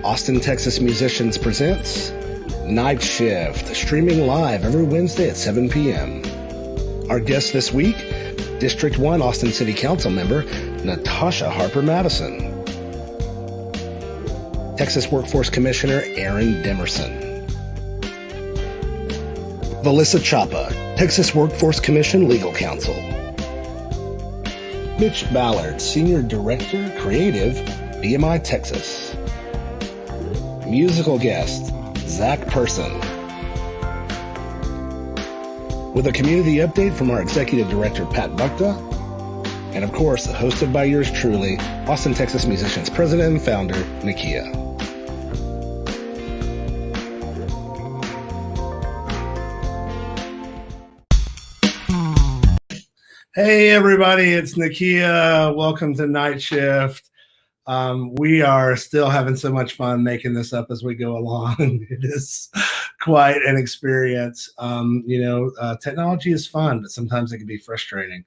Austin, Texas Musicians presents Night Shift, streaming live every Wednesday at 7 p.m. Our guest this week, District 1 Austin City Council member, Natasha Harper-Madison. Texas Workforce Commissioner, Aaron Demerson. Velissa Chapa, Texas Workforce Commission Legal Counsel. Mitch Ballard, Senior Director, Creative, BMI Texas. Musical guest, Zach Person. With a community update from our Executive Director, Pat Bukta. And of course, hosted by yours truly, Austin, Texas Musicians President and Founder, Nakia. Hey everybody, it's Nakia. Welcome to Night Shift. We are still having so much fun making this up as we go along. It is quite an experience. Technology is fun, but sometimes it can be frustrating.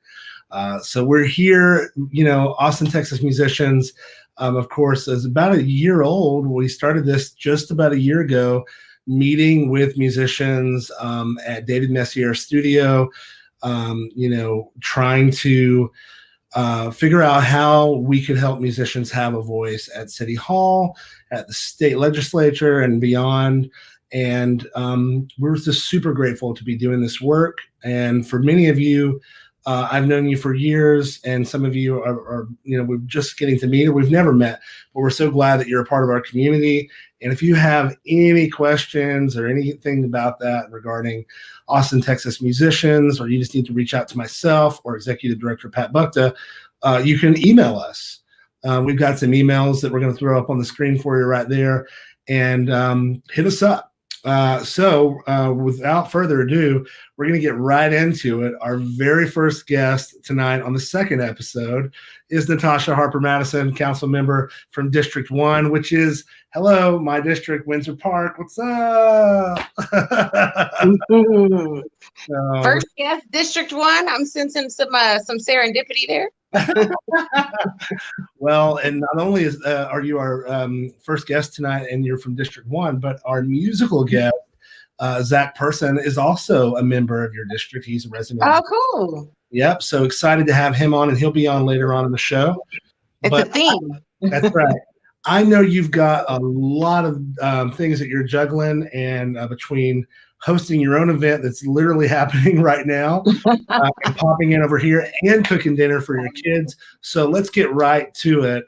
So we're here, Austin, Texas Musicians, of course, is about a year old. We started this just about a year ago, meeting with musicians at David Messier's studio, trying to figure out how we could help musicians have a voice at City Hall, at the state legislature, and beyond. And we're just super grateful to be doing this work. And for many of you, I've known you for years, and some of you are we're just getting to meet, or we've never met, but we're so glad that you're a part of our community. And if you have any questions or anything about that regarding Austin, Texas Musicians, or you just need to reach out to myself or Executive Director Pat Bukta, you can email us. We've got some emails that we're going to throw up on the screen for you right there, and hit us up. So without further ado, we're going to get right into it. Our very first guest tonight on the second episode is Natasha Harper-Madison, council member from District 1, which is, hello, my district, Windsor Park. What's up? First guest, District 1. I'm sensing some serendipity there. Well, and not only are you our first guest tonight and you're from District 1, but our musical guest, Zach Person, is also a member of your district. He's a resident. Oh, cool. Yep. So excited to have him on, and he'll be on later on in the show. It's a theme. That's right. I know you've got a lot of things that you're juggling, and between hosting your own event that's literally happening right now, and popping in over here and cooking dinner for your kids. So let's get right to it.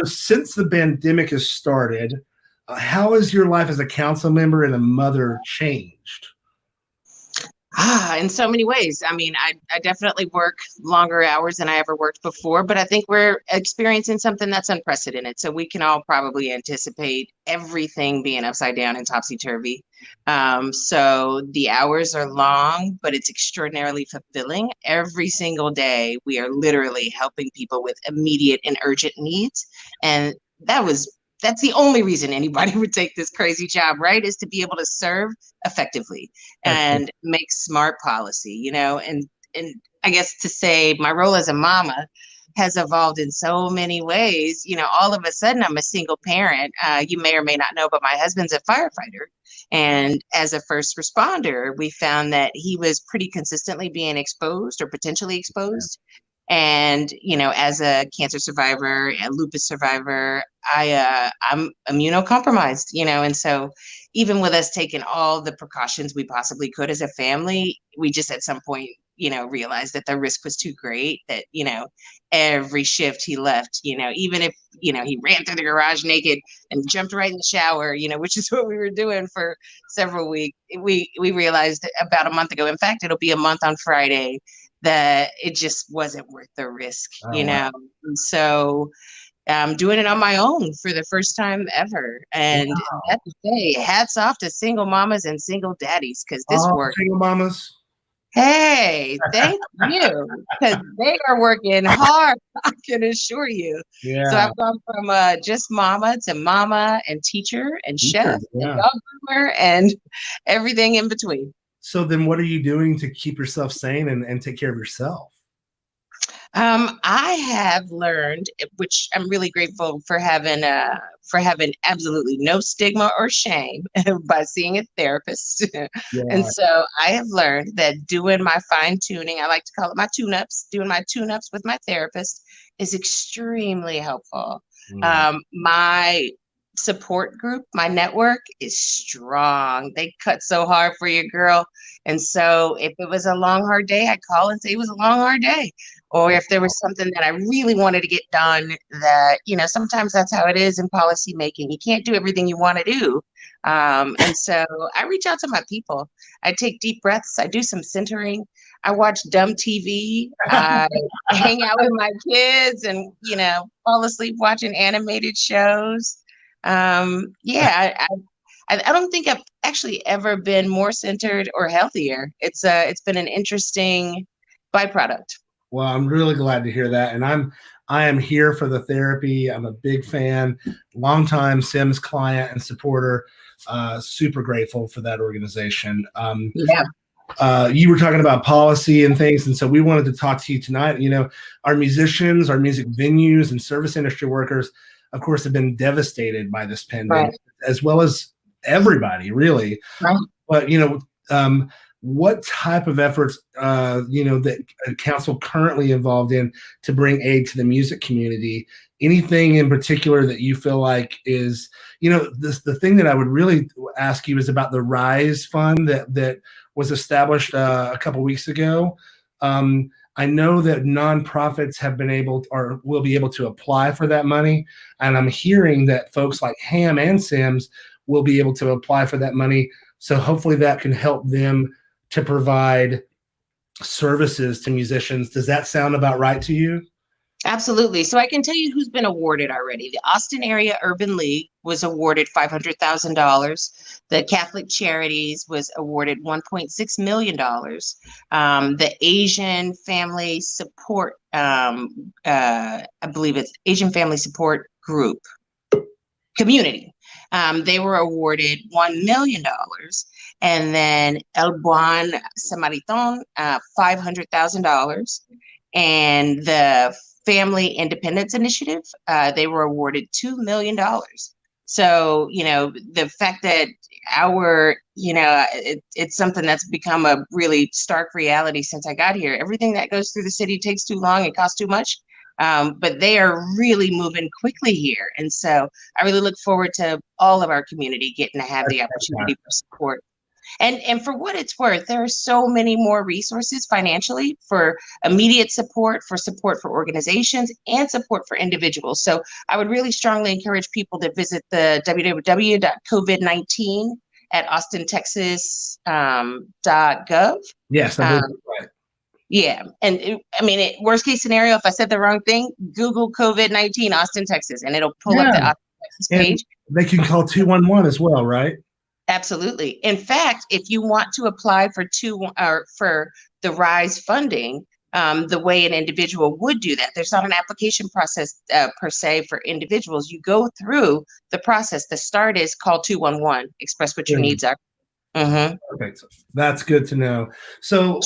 Since the pandemic has started, how has your life as a council member and a mother changed? In so many ways. I mean, I definitely work longer hours than I ever worked before, but I think we're experiencing something that's unprecedented. So we can all probably anticipate everything being upside down and topsy-turvy. So the hours are long, but it's extraordinarily fulfilling. Every single day, we are literally helping people with immediate and urgent needs. And that's the only reason anybody would take this crazy job, right? Is to be able to serve effectively and make smart policy, and I guess to say my role as a mama has evolved in so many ways. All of a sudden I'm a single parent. You may or may not know, but my husband's a firefighter. And as a first responder, we found that he was pretty consistently being exposed or potentially exposed. And, as a cancer survivor and lupus survivor, I'm immunocompromised, and so even with us taking all the precautions we possibly could as a family, we just at some point, realized that the risk was too great, that, every shift he left, even if, he ran through the garage naked and jumped right in the shower, which is what we were doing for several weeks. We realized about a month ago, in fact, it'll be a month on Friday, that it just wasn't worth the risk, Wow. And so I'm doing it on my own for the first time ever. And wow. I have to say, hats off to single mamas and single daddies, because this work. Single mamas. Hey, thank you, because they are working hard, I can assure you. Yeah. So I've gone from just mama to mama and teacher and chef and dog groomer and everything in between. So then what are you doing to keep yourself sane and take care of yourself? I have learned, which I'm really grateful for having absolutely no stigma or shame by seeing a therapist. And Yeah. so I have learned that doing my fine tuning, I like to call it my tune-ups, doing my tune-ups with my therapist is extremely helpful. Mm. My support group, my network is strong. They cut so hard for you, girl. And so if it was a long, hard day, I'd call and say it was a long, hard day. Or if there was something that I really wanted to get done, that, sometimes that's how it is in policy making. You can't do everything you want to do. And so I reach out to my people. I take deep breaths. I do some centering. I watch dumb TV. I hang out with my kids and, fall asleep watching animated shows. Yeah, I don't think I've actually ever been more centered or healthier. It's been an interesting byproduct. Well, I'm really glad to hear that. And I am here for the therapy. I'm a big fan, longtime Sims client and supporter. Super grateful for that organization. Yeah. You were talking about policy and things, and so we wanted to talk to you tonight. Our musicians, our music venues, and service industry workers, of course, have been devastated by this pandemic, as well as everybody, really. Right. But what type of efforts that council currently involved in to bring aid to the music community? Anything in particular that you feel like is, the thing that I would really ask you is about the Rise Fund that was established a couple weeks ago. I know that nonprofits have been able or will be able to apply for that money, and I'm hearing that folks like Ham and Sims will be able to apply for that money. So hopefully that can help them to provide services to musicians. Does that sound about right to you? Absolutely. So I can tell you who's been awarded already. The Austin Area Urban League was awarded $500,000. The Catholic Charities was awarded $1.6 million. The Asian Family Support, I believe it's Asian Family Support Group Community. They were awarded $1 million. And then El Buen Samaritan, $500,000. And the Family Independence Initiative, they were awarded $2 million. So, the fact that it's something that's become a really stark reality since I got here. Everything that goes through the city takes too long, it costs too much. But they are really moving quickly here. And so I really look forward to all of our community getting to have the opportunity for support. And for what it's worth, there are so many more resources financially for immediate support for organizations and support for individuals. So I would really strongly encourage people to visit the www.covid19 at austintexas.gov. Yes, I believe right. Yeah. And worst case scenario, if I said the wrong thing, Google COVID-19 Austin, Texas, and it'll pull up the Austin, Texas page. And they can call 211 as well, right? Absolutely. In fact, if you want to apply for the Rise funding, the way an individual would do that, there's not an application process per se for individuals. You go through the process. The start is call 211, express what your needs are. Mm-hmm. Okay, so that's good to know. So,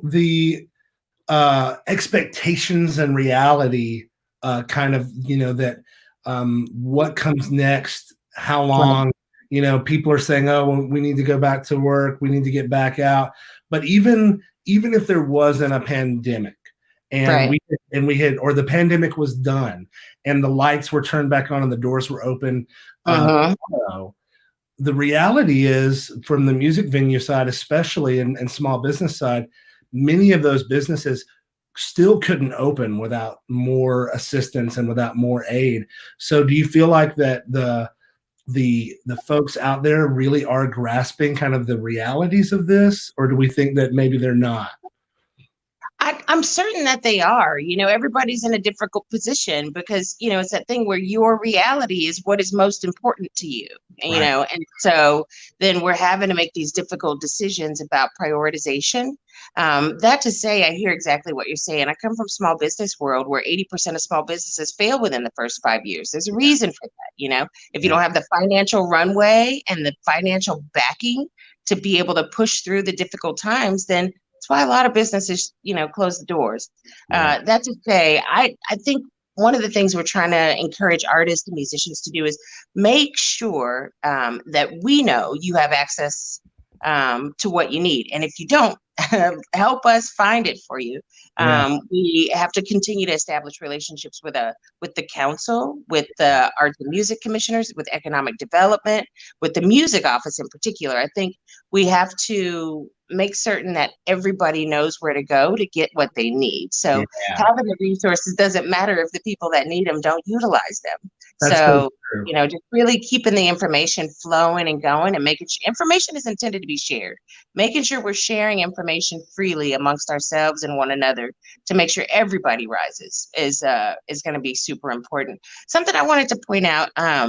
the expectations and reality, that what comes next, how long. People are saying, oh, well, we need to go back to work. We need to get back out. But even if there wasn't a pandemic and we had, or the pandemic was done and the lights were turned back on and the doors were open, the reality is from the music venue side, especially and small business side, many of those businesses still couldn't open without more assistance and without more aid. So do you feel like that the folks out there really are grasping kind of the realities of this, or do we think that maybe they're not? I'm certain that they are. Everybody's in a difficult position because, it's that thing where your reality is what is most important to you, and so then we're having to make these difficult decisions about prioritization. That to say, I hear exactly what you're saying. I come from small business world where 80% of small businesses fail within the first 5 years. There's a reason for that. If you don't have the financial runway and the financial backing to be able to push through the difficult times, then That's why a lot of businesses, close the doors. Yeah. That to say, I think one of the things we're trying to encourage artists and musicians to do is make sure that we know you have access to what you need. And if you don't, help us find it for you. Yeah. We have to continue to establish relationships with the council, with the arts and music commissioners, with economic development, with the music office in particular. I think we have to make certain that everybody knows where to go to get what they need. So having the resources doesn't matter if the people that need them don't utilize them. That's so true. Just really keeping the information flowing and going, and making sure information is intended to be shared, making sure we're sharing information freely amongst ourselves and one another to make sure everybody rises is going to be super important. Something I wanted to point out, I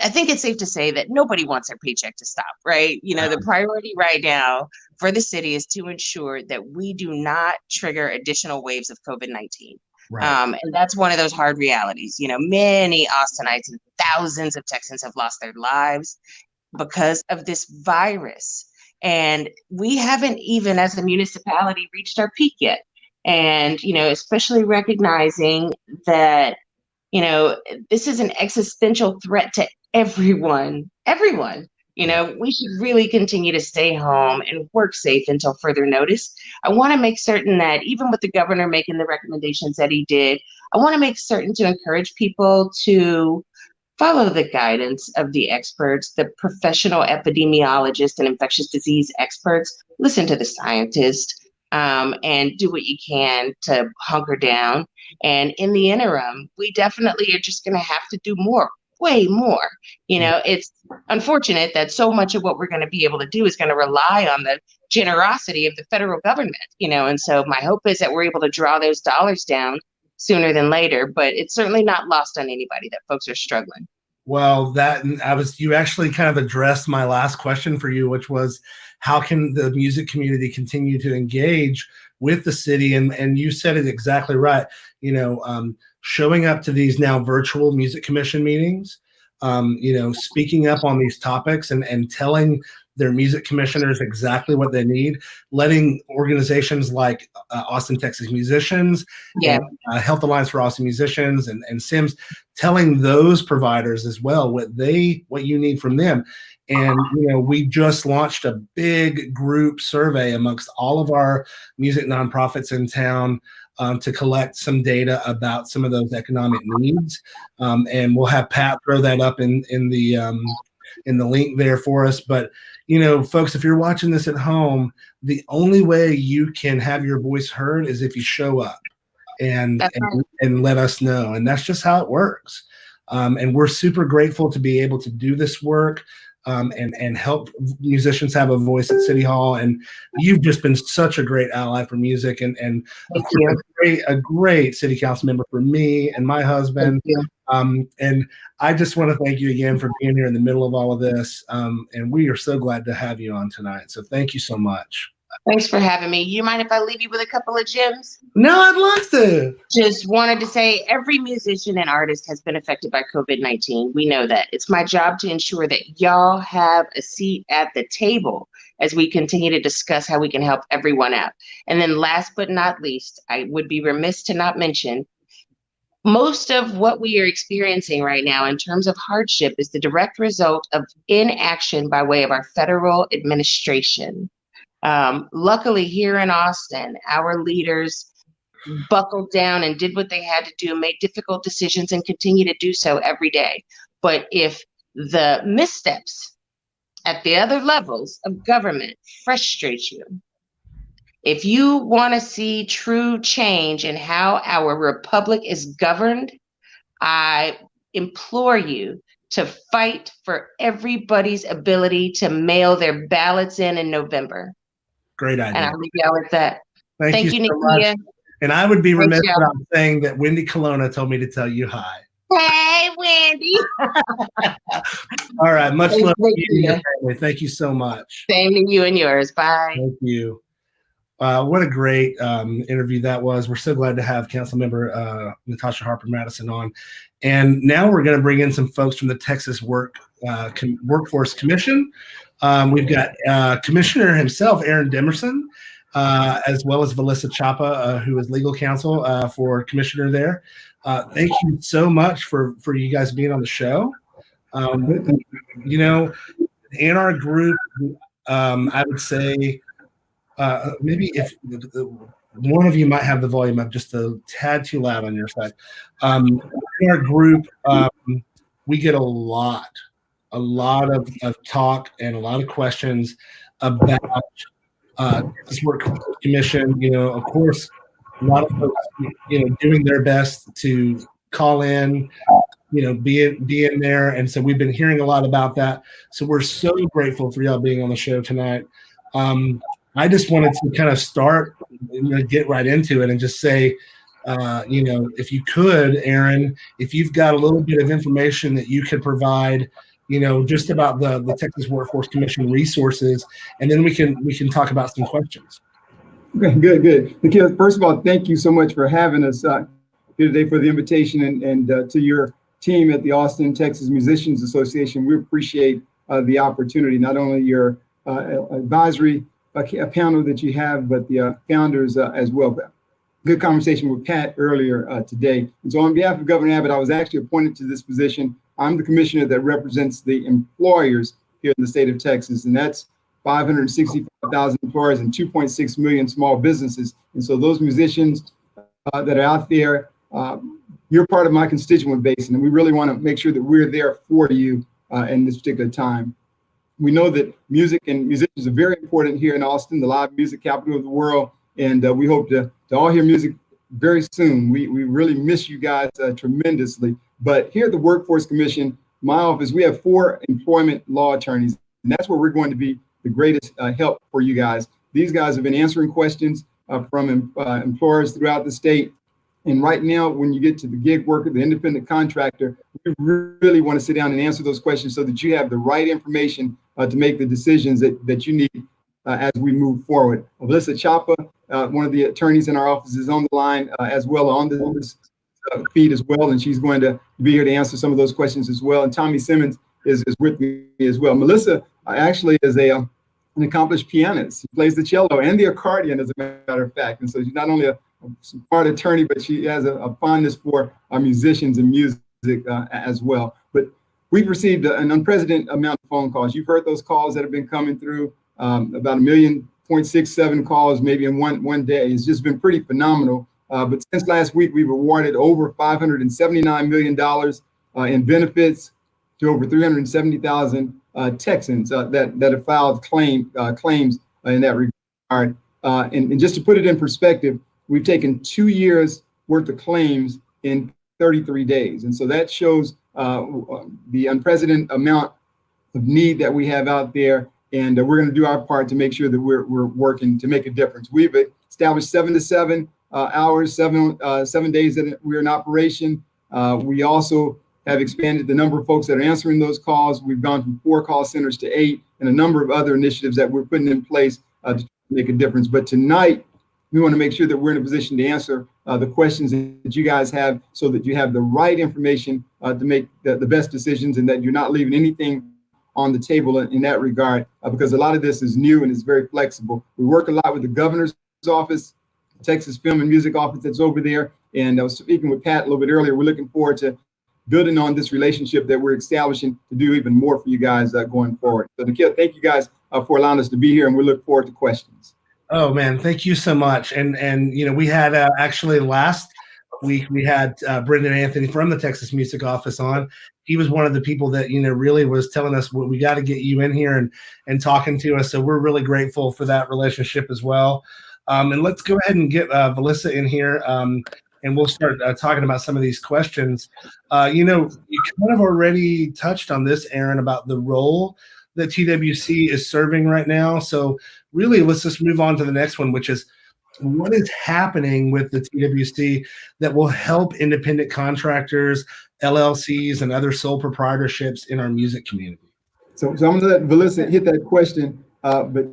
think it's safe to say that nobody wants their paycheck to stop, right? The priority right now for the city is to ensure that we do not trigger additional waves of COVID-19. Right. And that's one of those hard realities. Many Austinites and thousands of Texans have lost their lives because of this virus. And we haven't even, as a municipality, reached our peak yet. And, especially recognizing that, this is an existential threat to everyone. We should really continue to stay home and work safe until further notice. I want to make certain that even with the governor making the recommendations that he did, I want to make certain to encourage people to follow the guidance of the experts, the professional epidemiologists and infectious disease experts. Listen to the scientists and do what you can to hunker down. And in the interim, we definitely are just going to have to do more. Way more. It's unfortunate that so much of what we're going to be able to do is going to rely on the generosity of the federal government, and so my hope is that we're able to draw those dollars down sooner than later, but it's certainly not lost on anybody that folks are struggling. Well, you actually kind of addressed my last question for you, which was how can the music community continue to engage with the city? And you said it exactly right. Showing up to these now virtual music commission meetings, speaking up on these topics and telling their music commissioners exactly what they need, letting organizations like Austin, Texas Musicians, and Health Alliance for Austin Musicians and SIMS, telling those providers as well what you need from them. And, we just launched a big group survey amongst all of our music nonprofits in town to collect some data about some of those economic needs. And we'll have Pat throw that up in the link there for us. But, folks, if you're watching this at home, the only way you can have your voice heard is if you show up and let us know. And that's just how it works. And we're super grateful to be able to do this work. And help musicians have a voice at City Hall. And you've just been such a great ally for music and of course, a great city council member for me and my husband. And I just want to thank you again for being here in the middle of all of this. And we are so glad to have you on tonight. So thank you so much. Thanks for having me. You mind if I leave you with a couple of gems? No, I'd love to. Just wanted to say every musician and artist has been affected by COVID-19. We know that. It's my job to ensure that y'all have a seat at the table as we continue to discuss how we can help everyone out. And then last but not least, I would be remiss to not mention, most of what we are experiencing right now in terms of hardship is the direct result of inaction by way of our federal administration. Luckily here in Austin, our leaders buckled down and did what they had to do, made difficult decisions and continue to do so every day. But if the missteps at the other levels of government frustrate you, if you want to see true change in how our republic is governed, I implore you to fight for everybody's ability to mail their ballots in November. Great idea. And I'll leave y'all with that. Thank you, so Nikia. much. And I would be remiss without saying that Wendy Colonna told me to tell you hi. Hey, Wendy. All right. Much love to you and your family. Thank you so much. Same to you and yours. Bye. Thank you. What a great interview that was. We're so glad to have Councilmember Natasha Harper-Madison on. And now we're going to bring in some folks from the Texas Work Workforce Commission. We've got Commissioner himself, Aaron Demerson, as well as Velissa Chapa, who is legal counsel for Commissioner there. Thank you so much for you guys being on the show. You know, in our group, I would say maybe if one of you might have the volume up just a tad too loud on your side. In our group, we get a lot of talk and a lot of questions about this work commission. You know, of course, a lot of folks, doing their best to call in, be in there. And so we've been hearing a lot about that. So we're so grateful for y'all being on the show tonight. I just wanted to kind of start, get right into it and just say, if you could, Aaron, if you've got a little bit of information that you could provide, just about the Texas Workforce Commission resources, and then we can talk about some questions. Okay, good. Nikhil, first of all, thank you so much for having us here today, for the invitation, and to your team at the Austin, Texas Musicians Association. We appreciate the opportunity, not only your advisory panel that you have, but the founders as well. Good conversation with Pat earlier today. And so on behalf of Governor Abbott, I was actually appointed to this position. I'm the commissioner that represents the employers here in the state of Texas, and that's 565,000 employers and 2.6 million small businesses. And so those musicians that are out there, you're part of my constituent base, and we really want to make sure that we're there for you in this particular time. We know that music and musicians are very important here in Austin, the live music capital of the world, and we hope to all hear music very soon. We really miss you guys tremendously. But here at the Workforce Commission, my office, we have 4 employment law attorneys, and that's where we're going to be the greatest help for you guys. These guys have been answering questions from employers throughout the state. And right now, when you get to the gig worker, the independent contractor, we really want to sit down and answer those questions so that you have the right information to make the decisions that you need as we move forward. Velissa Chapa, one of the attorneys in our office, is on the line as well on this feed as well, and she's going to be here to answer some of those questions as well. And Tommy Simmons is with me as well. Melissa actually is an accomplished pianist. She plays the cello and the accordion, as a matter of fact. And so she's not only a smart attorney, but she has a fondness for musicians and music as well. But we've received an unprecedented amount of phone calls. You've heard those calls that have been coming through, about 1.67 calls maybe in one day. It's just been pretty phenomenal. But since last week, we've awarded over $579 million in benefits to over 370,000 Texans that have filed claims in that regard. And just to put it in perspective, we've taken 2 years worth of claims in 33 days. And so that shows the unprecedented amount of need that we have out there. And we're going to do our part to make sure that we're working to make a difference. We've established 7 to 7 hours, 7 days that we're in operation. We also have expanded the number of folks that are answering those calls. We've gone from 4 call centers to 8, and a number of other initiatives that we're putting in place to make a difference. But tonight, we want to make sure that we're in a position to answer the questions that you guys have, so that you have the right information to make the best decisions, and that you're not leaving anything on the table in that regard, because a lot of this is new and it's very flexible. We work a lot with the governor's office, Texas Film and Music office that's over there. And I was speaking with Pat a little bit earlier. We're looking forward to building on this relationship that we're establishing to do even more for you guys going forward. So Nikhil, thank you guys for allowing us to be here, and we look forward to questions. Oh man, thank you so much. And we had actually last week we had Brendan Anthony from the Texas Music Office on. He was one of the people that really was telling us, well, we got to get you in here and talking to us. So we're really grateful for that relationship as well. And let's go ahead and get Velissa in here, and we'll start talking about some of these questions. You kind of already touched on this, Aaron, about the role that TWC is serving right now. So really, let's just move on to the next one, which is what is happening with the TWC that will help independent contractors, LLCs, and other sole proprietorships in our music community? So I'm going to let Velissa hit that question, but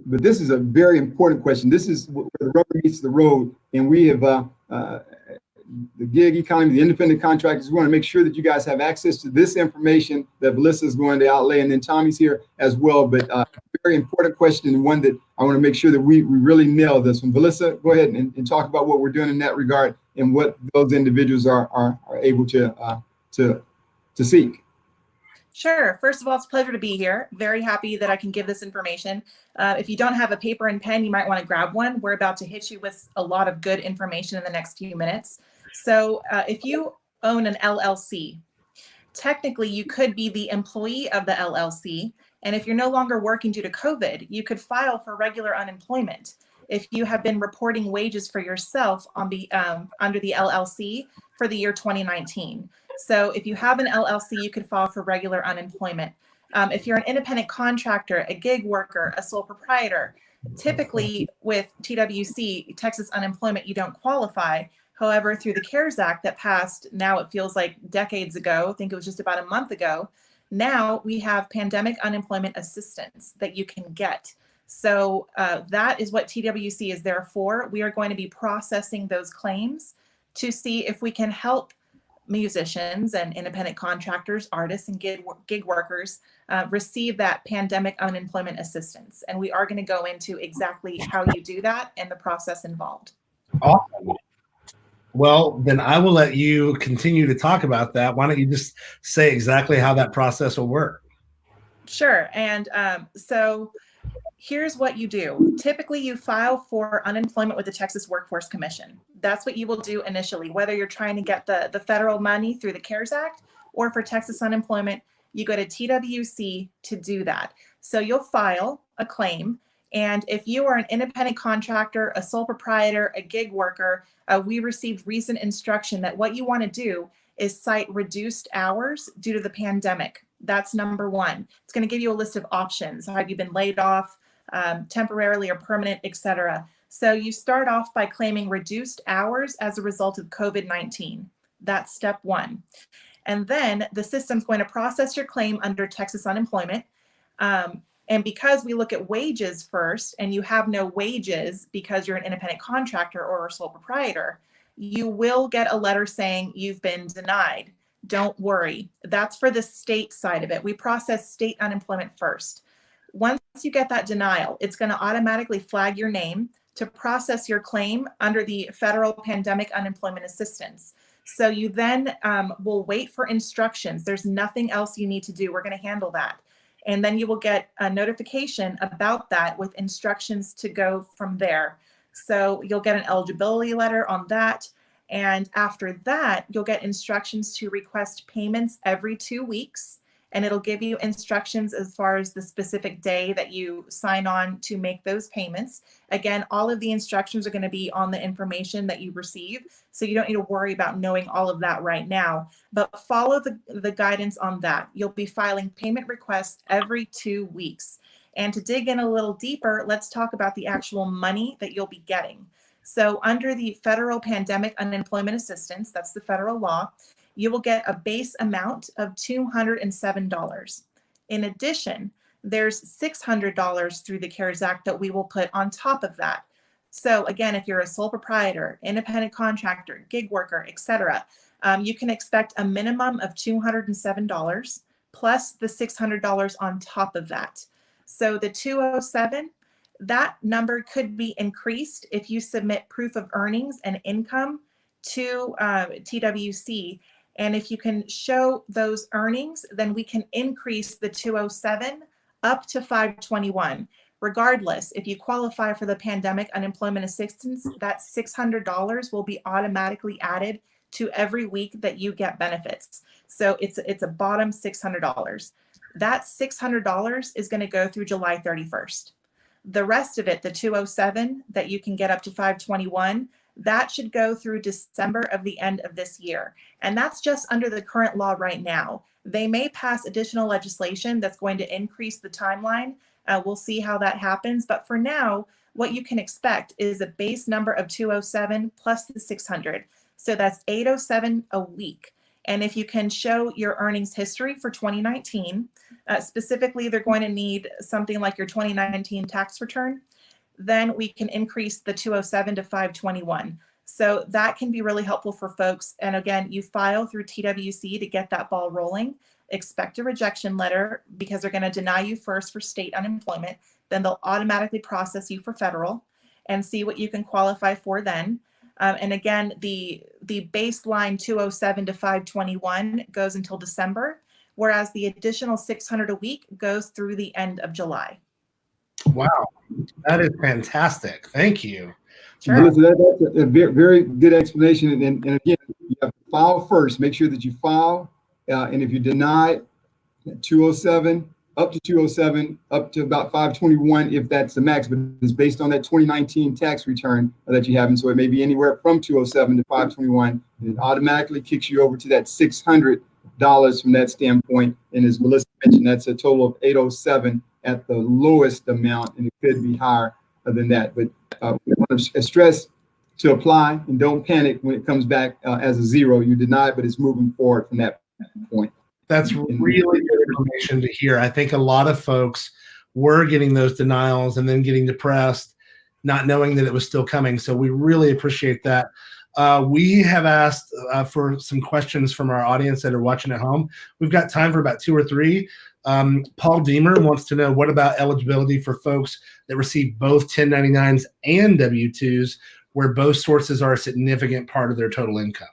this is a very important question. This is where the rubber meets the road, and we have the gig economy, the independent contractors. We want to make sure that you guys have access to this information that Velissa is going to outlay, and then Tommy's here as well. But very important question, and one that I want to make sure that we really nail this one. Velissa, go ahead and talk about what we're doing in that regard and what those individuals are able to seek. Sure. First of all, it's a pleasure to be here. Very happy that I can give this information. If you don't have a paper and pen, you might want to grab one. We're about to hit you with a lot of good information in the next few minutes. So if you own an LLC, technically you could be the employee of the LLC. And if you're no longer working due to COVID, you could file for regular unemployment. If you have been reporting wages for yourself on the under the LLC for the year 2019. So if you have an LLC, you could file for regular unemployment. If you're an independent contractor, a gig worker, a sole proprietor, typically with TWC, Texas unemployment, you don't qualify. However, through the CARES Act that passed, now it feels like decades ago, I think it was just about a month ago, now we have pandemic unemployment assistance that you can get. So that is what TWC is there for. We are going to be processing those claims to see if we can help musicians and independent contractors, artists, and gig workers receive that pandemic unemployment assistance. And we are going to go into exactly how you do that and the process involved. Awesome. Well, then I will let you continue to talk about that. Why don't you just say exactly how that process will work? Sure. And so here's what you do. Typically, you file for unemployment with the Texas Workforce Commission. That's what you will do initially, whether you're trying to get the federal money through the CARES Act or for Texas unemployment, you go to TWC to do that. So you'll file a claim. And if you are an independent contractor, a sole proprietor, a gig worker, we received recent instruction that what you want to do is cite reduced hours due to the pandemic. That's number one. It's going to give you a list of options. Have you been laid off, temporarily or permanent, etc. So you start off by claiming reduced hours as a result of COVID-19. That's step one. And then the system's going to process your claim under Texas unemployment. And because we look at wages first, and you have no wages because you're an independent contractor or a sole proprietor, you will get a letter saying you've been denied. Don't worry. That's for the state side of it. We process state unemployment first. Once you get that denial, it's going to automatically flag your name to process your claim under the federal pandemic unemployment assistance. So you then will wait for instructions. There's nothing else you need to do. We're going to handle that. And then you will get a notification about that with instructions to go from there. So you'll get an eligibility letter on that. And after that, you'll get instructions to request payments every 2 weeks. And it'll give you instructions as far as the specific day that you sign on to make those payments. Again, all of the instructions are going to be on the information that you receive. So you don't need to worry about knowing all of that right now, but follow the guidance on that. You'll be filing payment requests every 2 weeks. And to dig in a little deeper, let's talk about the actual money that you'll be getting. So under the federal pandemic unemployment assistance, that's the federal law, you will get a base amount of $207. In addition, there's $600 through the CARES Act that we will put on top of that. So again, if you're a sole proprietor, independent contractor, gig worker, etc., you can expect a minimum of $207 plus the $600 on top of that. So the 207, that number could be increased if you submit proof of earnings and income to TWC. And if you can show those earnings, then we can increase the 207 up to 521. Regardless, if you qualify for the pandemic unemployment assistance, that $600 will be automatically added to every week that you get benefits. So it's a bottom $600. That $600 is going to go through July 31st. The rest of it, the 207 that you can get up to 521, that should go through December of the end of this year. And that's just under the current law right now. They may pass additional legislation that's going to increase the timeline. We'll see how that happens. But for now, what you can expect is a base number of 207 plus the 600. So that's 807 a week. And if you can show your earnings history for 2019, specifically, they're going to need something like your 2019 tax return, then we can increase the 207 to 521. So that can be really helpful for folks. And again, you file through TWC to get that ball rolling. Expect a rejection letter because they're going to deny you first for state unemployment. Then they'll automatically process you for federal and see what you can qualify for then. And again, the baseline 207 to 521 goes until December, whereas the additional 600 a week goes through the end of July. Wow, that is fantastic. Thank you. Sure. So that's a very, very good explanation. And again, you have to file first. Make sure that you file. And if you deny it, 207, up to 207, up to about 521, if that's the max, but it's based on that 2019 tax return that you have. And so it may be anywhere from 207 to 521, and it automatically kicks you over to that $600 from that standpoint. And as Velissa mentioned, that's a total of 807 at the lowest amount, and it could be higher than that. But we want to stress to apply and don't panic when it comes back as a zero. You deny it, but it's moving forward from that point. That's really good information to hear. I think a lot of folks were getting those denials and then getting depressed, not knowing that it was still coming. So we really appreciate that. We have asked for some questions from our audience that are watching at home. We've got time for about 2 or 3. Paul Deemer wants to know, what about eligibility for folks that receive both 1099s and W-2s, where both sources are a significant part of their total income?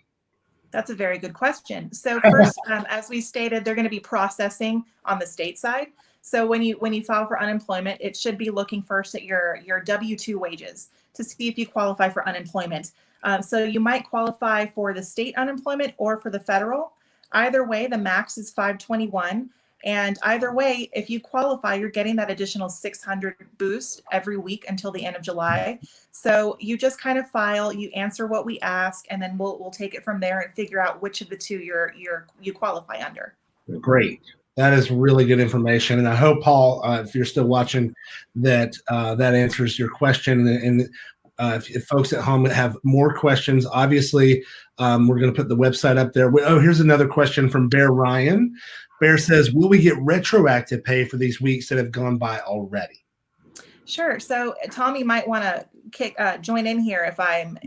That's a very good question. So first, as we stated, they're going to be processing on the state side. So when you file for unemployment, it should be looking first at your W-2 wages to see if you qualify for unemployment. So you might qualify for the state unemployment or for the federal. Either way, the max is 521. And either way, if you qualify, you're getting that additional 600 boost every week until the end of July. So you just kind of file, you answer what we ask, and then we'll take it from there and figure out which of the two you qualify under. Great. That is really good information. And I hope, Paul, if you're still watching, that that answers your question. And if folks at home have more questions, obviously, we're going to put the website up there. Oh, here's another question from Bear Ryan. Bear says, will we get retroactive pay for these weeks that have gone by already? Sure. So Tommy might want to join in here if I'm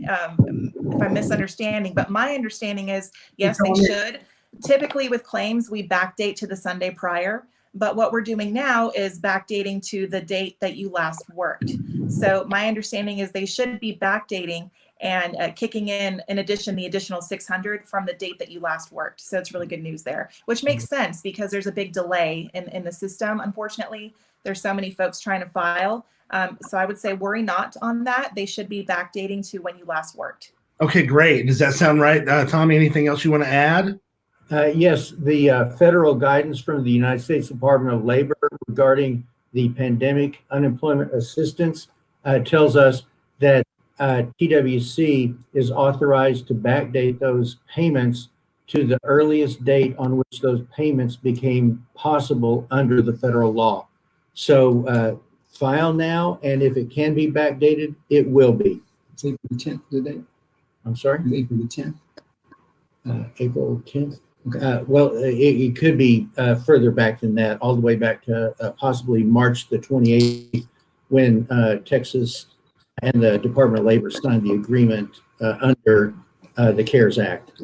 misunderstanding, but my understanding is, yes, they should. Typically with claims, we backdate to the Sunday prior, but what we're doing now is backdating to the date that you last worked. So my understanding is they should be backdating and kicking in addition, the additional 600 from the date that you last worked. So it's really good news there, which makes sense because there's a big delay in the system. Unfortunately, there's so many folks trying to file. So I would say worry not on that. They should be backdating to when you last worked. Okay, great. Does that sound right? Tommy, anything else you want to add? Yes, the federal guidance from the United States Department of Labor regarding the pandemic unemployment assistance tells us that TWC is authorized to backdate those payments to the earliest date on which those payments became possible under the federal law. So file now, and if it can be backdated, it will be. It's April the 10th today. I'm sorry? April the 10th. April 10th. Okay. Well, it could be further back than that, all the way back to possibly March the 28th, when Texas and the Department of Labor signed the agreement under the CARES Act.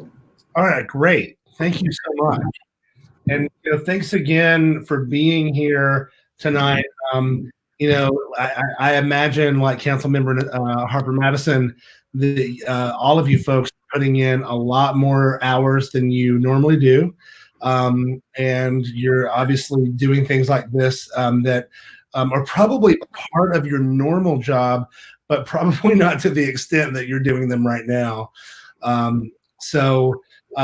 All right, great. Thank you so much. And thanks again for being here tonight. I imagine, like Councilmember Harper-Madison, all of you folks are putting in a lot more hours than you normally do. And you're obviously doing things like this that are probably part of your normal job, but probably not to the extent that you're doing them right now. So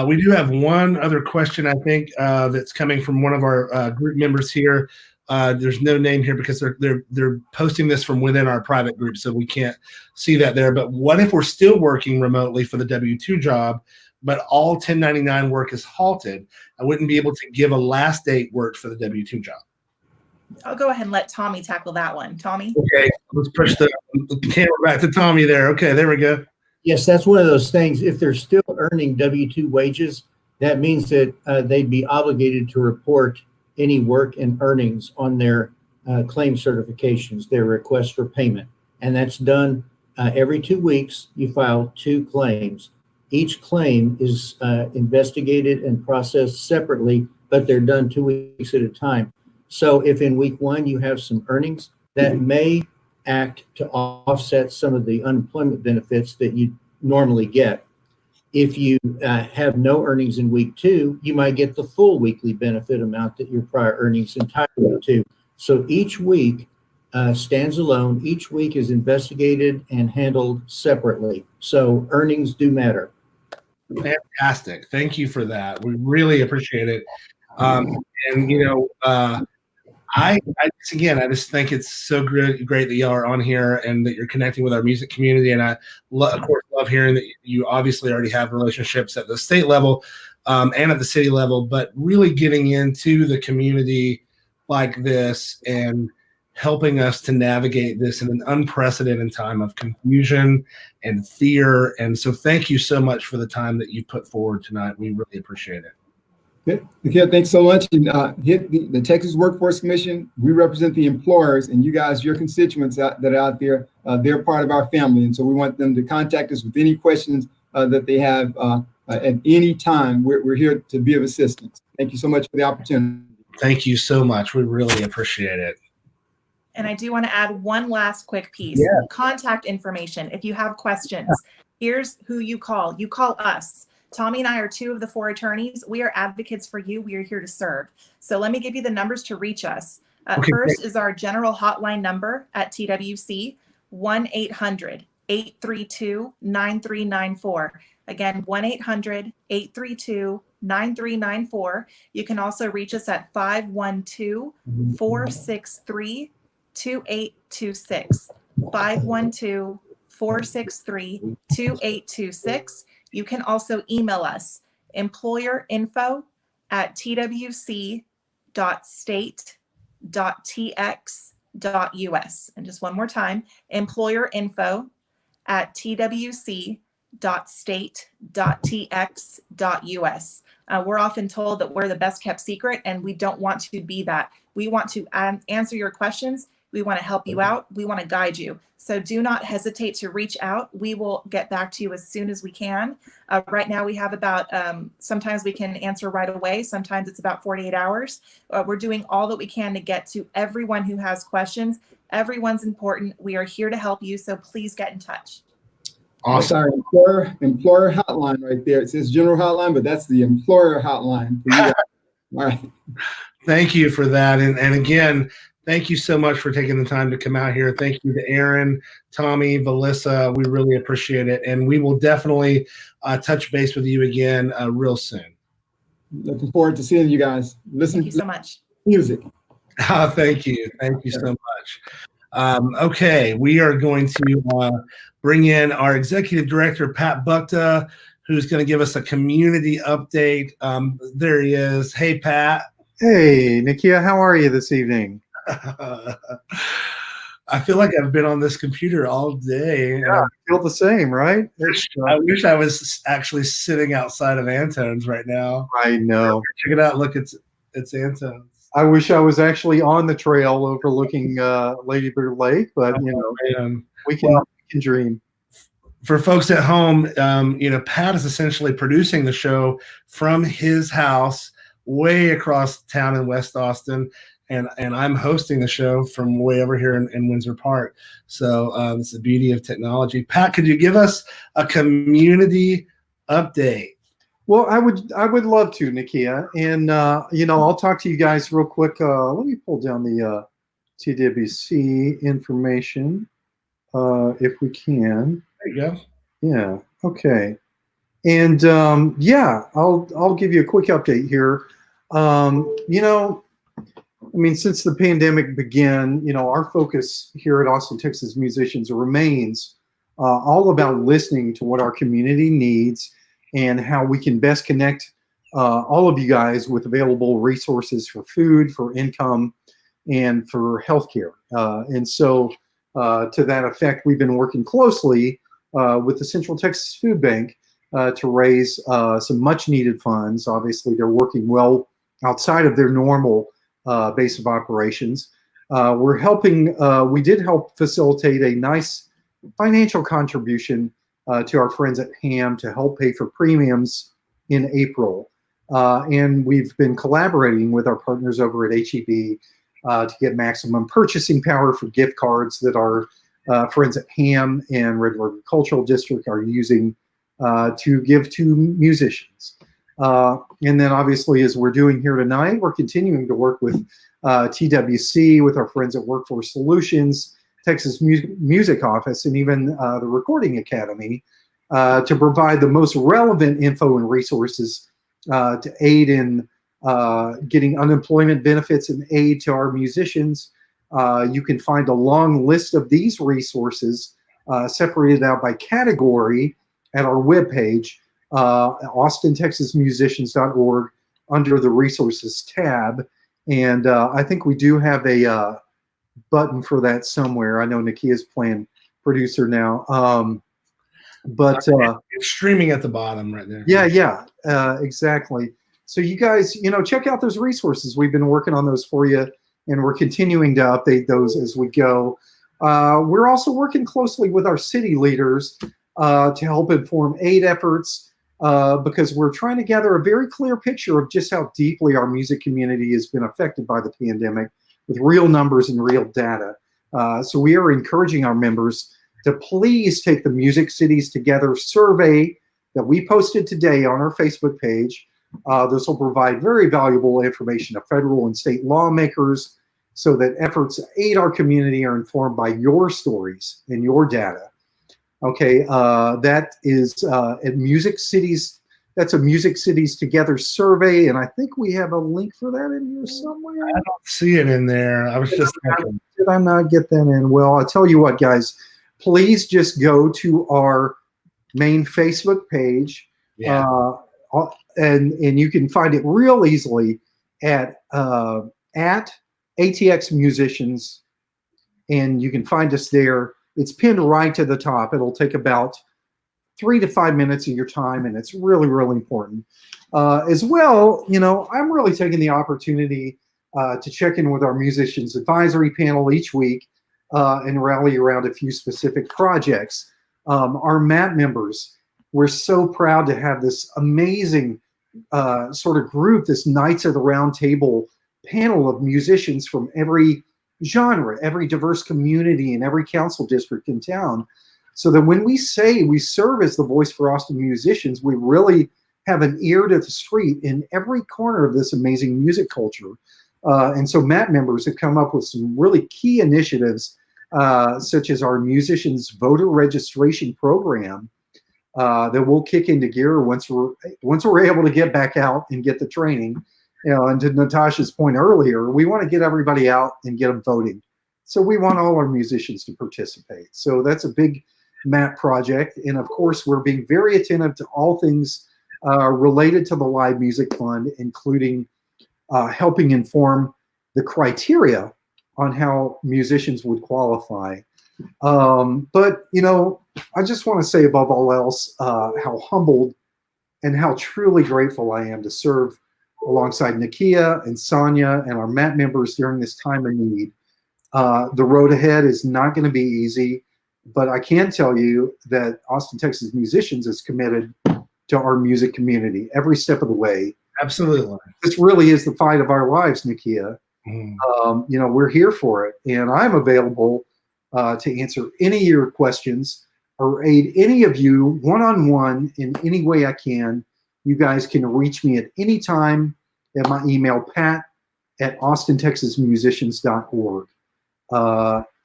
we do have one other question, I think, that's coming from one of our group members here. There's no name here because they're posting this from within our private group, so we can't see that there. But what if we're still working remotely for the W-2 job, but all 1099 work is halted? I wouldn't be able to give a last date worked for the W-2 job. I'll go ahead and let Tommy tackle that one. Tommy? Okay, let's push the camera back to Tommy there. Okay, there we go. Yes, that's one of those things. If they're still earning W-2 wages, that means that they'd be obligated to report any work and earnings on their claim certifications, their request for payment. And that's done every 2 weeks, you file 2 claims. Each claim is investigated and processed separately, but they're done 2 weeks at a time. So if in week 1 you have some earnings, that may act to offset some of the unemployment benefits that you normally get. If you have no earnings in week 2, you might get the full weekly benefit amount that your prior earnings entitled you to. So each week stands alone. Each week is investigated and handled separately. So earnings do matter. Fantastic. Thank you for that. We really appreciate it. And I just think it's so great that y'all are on here and that you're connecting with our music community. And I, of course, love hearing that you obviously already have relationships at the state level and at the city level, but really getting into the community like this and helping us to navigate this in an unprecedented time of confusion and fear. And so thank you so much for the time that you put forward tonight. We really appreciate it. Good. Okay, thanks so much. And the Texas Workforce Commission, we represent the employers, and you guys, your constituents that are out there, they're part of our family. And so we want them to contact us with any questions that they have at any time. We're here to be of assistance. Thank you so much for the opportunity. Thank you so much. We really appreciate it. And I do want to add one last quick piece. Yeah. Contact information. If you have questions, here's who you call. You call us. Tommy and I are 2 of the 4 attorneys. We are advocates for you. We are here to serve. So let me give you the numbers to reach us. Okay, first great. is our general hotline number at TWC, 1-800-832-9394. Again, 1-800-832-9394. You can also reach us at 512-463-2826. 512-463-2826. You can also email us, employerinfo@twc.state.tx.us. And just one more time, employerinfo@twc.state.tx.us. We're often told that we're the best kept secret, and we don't want to be that. We want to answer your questions. We want to help you out. We want to guide you. So do not hesitate to reach out. We will get back to you as soon as we can. Right now we have about, sometimes we can answer right away. Sometimes it's about 48 hours. We're doing all that we can to get to everyone who has questions. Everyone's important. We are here to help you. So please get in touch. Awesome. That's our employer hotline right there. It says general hotline, but that's the employer hotline. All right. Thank you for that. And again, thank you so much for taking the time to come out here. Thank you to Aaron, Tommy, Velissa. We really appreciate it. And we will definitely touch base with you again real soon. Looking forward to seeing you guys. Thank you so much. Music. Thank you. Thank you so much. Okay, we are going to bring in our executive director, Pat Bukta, who's going to give us a community update. There he is. Hey, Pat. Hey, Nakia, how are you this evening? I feel like I've been on this computer all day. Yeah, I feel the same, right? I wish I was actually sitting outside of Antone's right now. I know. Check it out. Look, it's Antone's. I wish I was actually on the trail overlooking Lady Bird Lake, but we can dream. For folks at home, Pat is essentially producing the show from his house way across town in West Austin. And I'm hosting the show from way over here in Windsor Park. So it's the beauty of technology. Pat, could you give us a community update? Well, I would love to, Nakia. And, I'll talk to you guys real quick. Let me pull down the TWC information if we can. There you go. Yeah. Okay. And, I'll give you a quick update here. Since the pandemic began, our focus here at Austin, Texas Musicians remains all about listening to what our community needs and how we can best connect all of you guys with available resources for food, for income, and for healthcare. And so to that effect, we've been working closely with the Central Texas Food Bank to raise some much needed funds. Obviously, they're working well outside of their normal base of operations. We're helping, we did help facilitate a nice financial contribution to our friends at HAM to help pay for premiums in April. And we've been collaborating with our partners over at HEB to get maximum purchasing power for gift cards that our friends at HAM and Red River Cultural District are using to give to musicians. And then obviously, as we're doing here tonight, we're continuing to work with TWC, with our friends at Workforce Solutions, Texas Music Office, and even the Recording Academy to provide the most relevant info and resources to aid in getting unemployment benefits and aid to our musicians. You can find a long list of these resources separated out by category at our webpage, austintexasmusicians.org, under the resources tab. And I think we do have a button for that somewhere. I know Nakia's playing producer now. But it's streaming at the bottom right there. Yeah, exactly. So you guys, check out those resources. We've been working on those for you, and we're continuing to update those as we go. We're also working closely with our city leaders to help inform aid efforts because we're trying to gather a very clear picture of just how deeply our music community has been affected by the pandemic with real numbers and real data. So we are encouraging our members to please take the Music Cities Together survey that we posted today on our Facebook page. This will provide very valuable information to federal and state lawmakers so that efforts to aid our community are informed by your stories and your data. Okay, that is at Music Cities. That's a Music Cities Together survey, and I think we have a link for that in here somewhere. I don't see it in there. I was just thinking. Did I not get that in? Well, I'll tell you what, guys. Please just go to our main Facebook page, and you can find it real easily at ATX Musicians, and you can find us there. It's pinned right to the top. It'll take about 3 to 5 minutes of your time, and it's really, really important. As well, I'm really taking the opportunity to check in with our Musicians Advisory Panel each week and rally around a few specific projects. Our MAP members, we're so proud to have this amazing sort of group, this Knights of the Round Table panel of musicians from every genre, every diverse community, and every council district in town. So that when we say we serve as the voice for Austin musicians, we really have an ear to the street in every corner of this amazing music culture. And so MAP members have come up with some really key initiatives, such as our musicians voter registration program that will kick into gear once we're able to get back out and get the training. And to Natasha's point earlier, we want to get everybody out and get them voting. So we want all our musicians to participate. So that's a big MAP project. And of course, we're being very attentive to all things related to the Live Music Fund, including helping inform the criteria on how musicians would qualify. But, I just want to say above all else, how humbled and how truly grateful I am to serve alongside Nakia and Sonia and our MAP members during this time of need. The road ahead is not going to be easy, but I can tell you that Austin, Texas Musicians is committed to our music community every step of the way. Absolutely. This really is the fight of our lives, Nakia. We're here for it, and I'm available to answer any of your questions or aid any of you one-on-one in any way I can. You guys can reach me at any time at my email, pat@austintexasmusicians.org.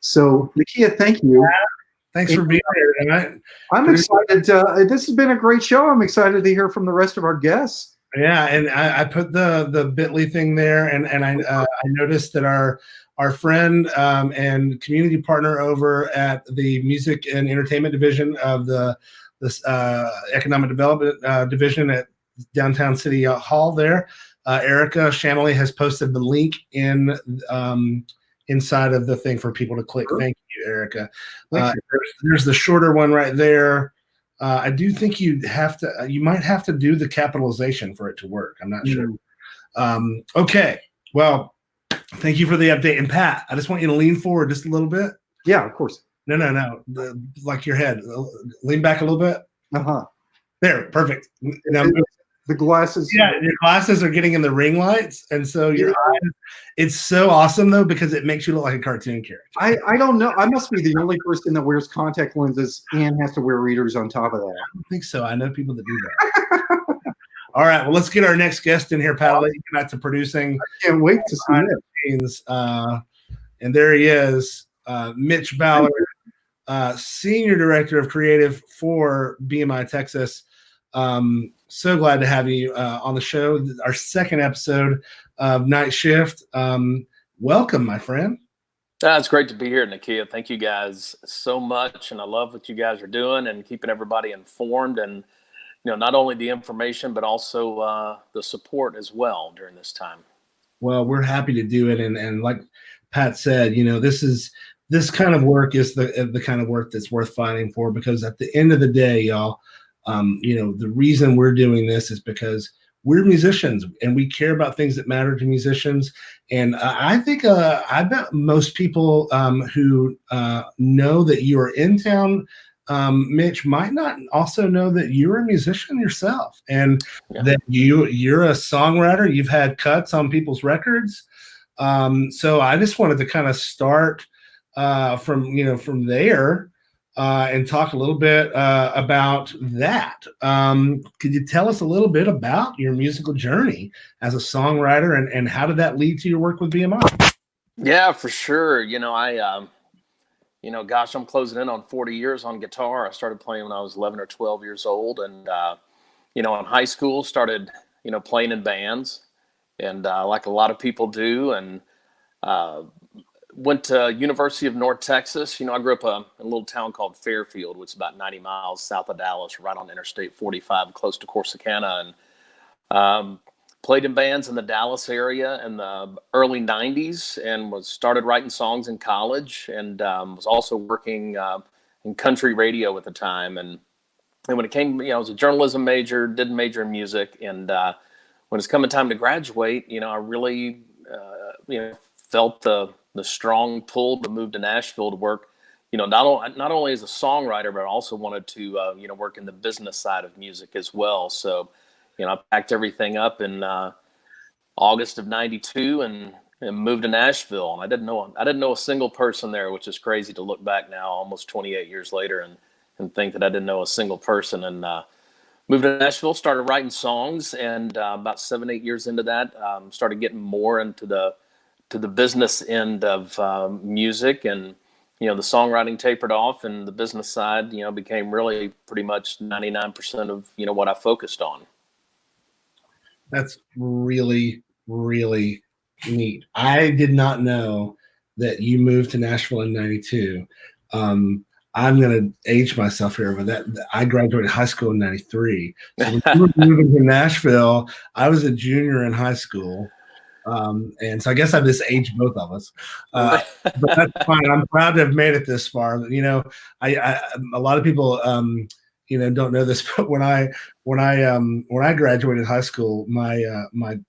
So, Nakia, thank you. Thanks for being here tonight. I'm excited. This has been a great show. I'm excited to hear from the rest of our guests. Yeah, and I put the Bitly thing there, and I noticed that our friend and community partner over at the Music and Entertainment Division of this Economic Development Division at Downtown City Hall there, Erica Shanley has posted the link in inside of the thing for people to click. Thank you, Erica. There's the shorter one right there. I do think you might have to do the capitalization for it to work. I'm not sure. Okay. Well, thank you for the update. And Pat, I just want you to lean forward just a little bit. Yeah, of course. No. Like your head. Lean back a little bit. Uh-huh. There, perfect. Now, The glasses. yeah, your glasses are getting in the ring lights, and so your eyes. It's so awesome though because it makes you look like a cartoon character. I don't know. I must be the only person that wears contact lenses and has to wear readers on top of that. I don't think so. I know people that do that. All right, well, let's get our next guest in here, Pat. I'll let you get back to producing. I can't wait to see it. And there he is, Mitch Ballard, Senior Director of Creative for BMI Texas. So glad to have you on the show. Our second episode of Night Shift. Welcome, my friend. It's great to be here, Nakia. Thank you guys so much, and I love what you guys are doing and keeping everybody informed, and not only the information but also the support as well during this time. Well, we're happy to do it, and like Pat said, this kind of work is the kind of work that's worth fighting for, because at the end of the day, y'all, the reason we're doing this is because we're musicians and we care about things that matter to musicians. And I think I bet most people who know that you are in town, Mitch, might not also know that you're a musician yourself, and that you're a songwriter. You've had cuts on people's records. So I just wanted to kind of start from there. And talk a little bit about that. Could you tell us a little bit about your musical journey as a songwriter, and how did that lead to your work with BMI? Yeah, for sure. Gosh, I'm closing in on 40 years on guitar. I started playing when I was 11 or 12 years old, and in high school started playing in bands, and like a lot of people do, and went to University of North Texas. I grew up in a little town called Fairfield, which is about 90 miles south of Dallas, right on Interstate 45, close to Corsicana, and played in bands in the Dallas area in the early 90s, and started writing songs in college, and was also working in country radio at the time. And when it came, I was a journalism major, didn't major in music, and when it's coming time to graduate, I really felt the strong pull to move to Nashville to work, not only as a songwriter, but I also wanted to, work in the business side of music as well. So, I packed everything up in August of '92 and moved to Nashville. And I didn't know a single person there, which is crazy to look back now, almost 28 years later, and think that I didn't know a single person. And moved to Nashville, started writing songs, and about 7-8 years into that, started getting more into the business end of music, and the songwriting tapered off, and the business side became really pretty much 99% of what I focused on. That's really, really neat. I did not know that you moved to Nashville in '92. I'm going to age myself here, but I graduated high school in '93. So when you were moving to Nashville, I was a junior in high school. And so I guess I just aged both of us, but that's fine. I'm proud to have made it this far. A lot of people, don't know this, but when I graduated high school, my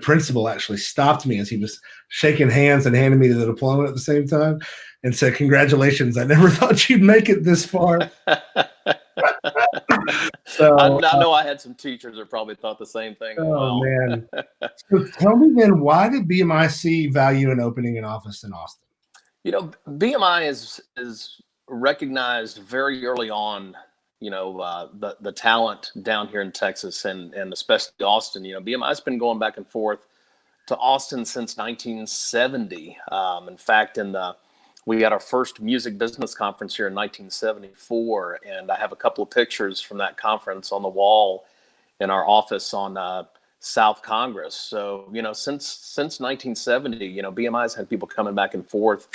principal actually stopped me as he was shaking hands and handing me the diploma at the same time, and said, "Congratulations! I never thought you'd make it this far." So I know I had some teachers that probably thought the same thing. Oh, man. So tell me then, why did BMI see value in opening an office in Austin? BMI is recognized very early on, the talent down here in Texas, and especially Austin. BMI's been going back and forth to Austin since 1970. In fact, we had our first music business conference here in 1974, and I have a couple of pictures from that conference on the wall in our office on South Congress. So, since 1970, BMI's had people coming back and forth,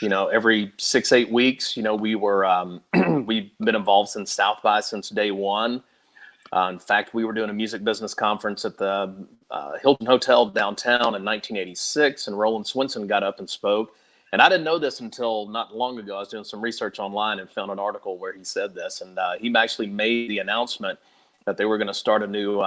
every 6-8 weeks. We were we've been involved since South by since day one. In fact, we were doing a music business conference at the Hilton Hotel downtown in 1986, and Roland Swenson got up and spoke. And I didn't know this until not long ago. I was doing some research online and found an article where he said this. And he actually made the announcement that they were going to start a new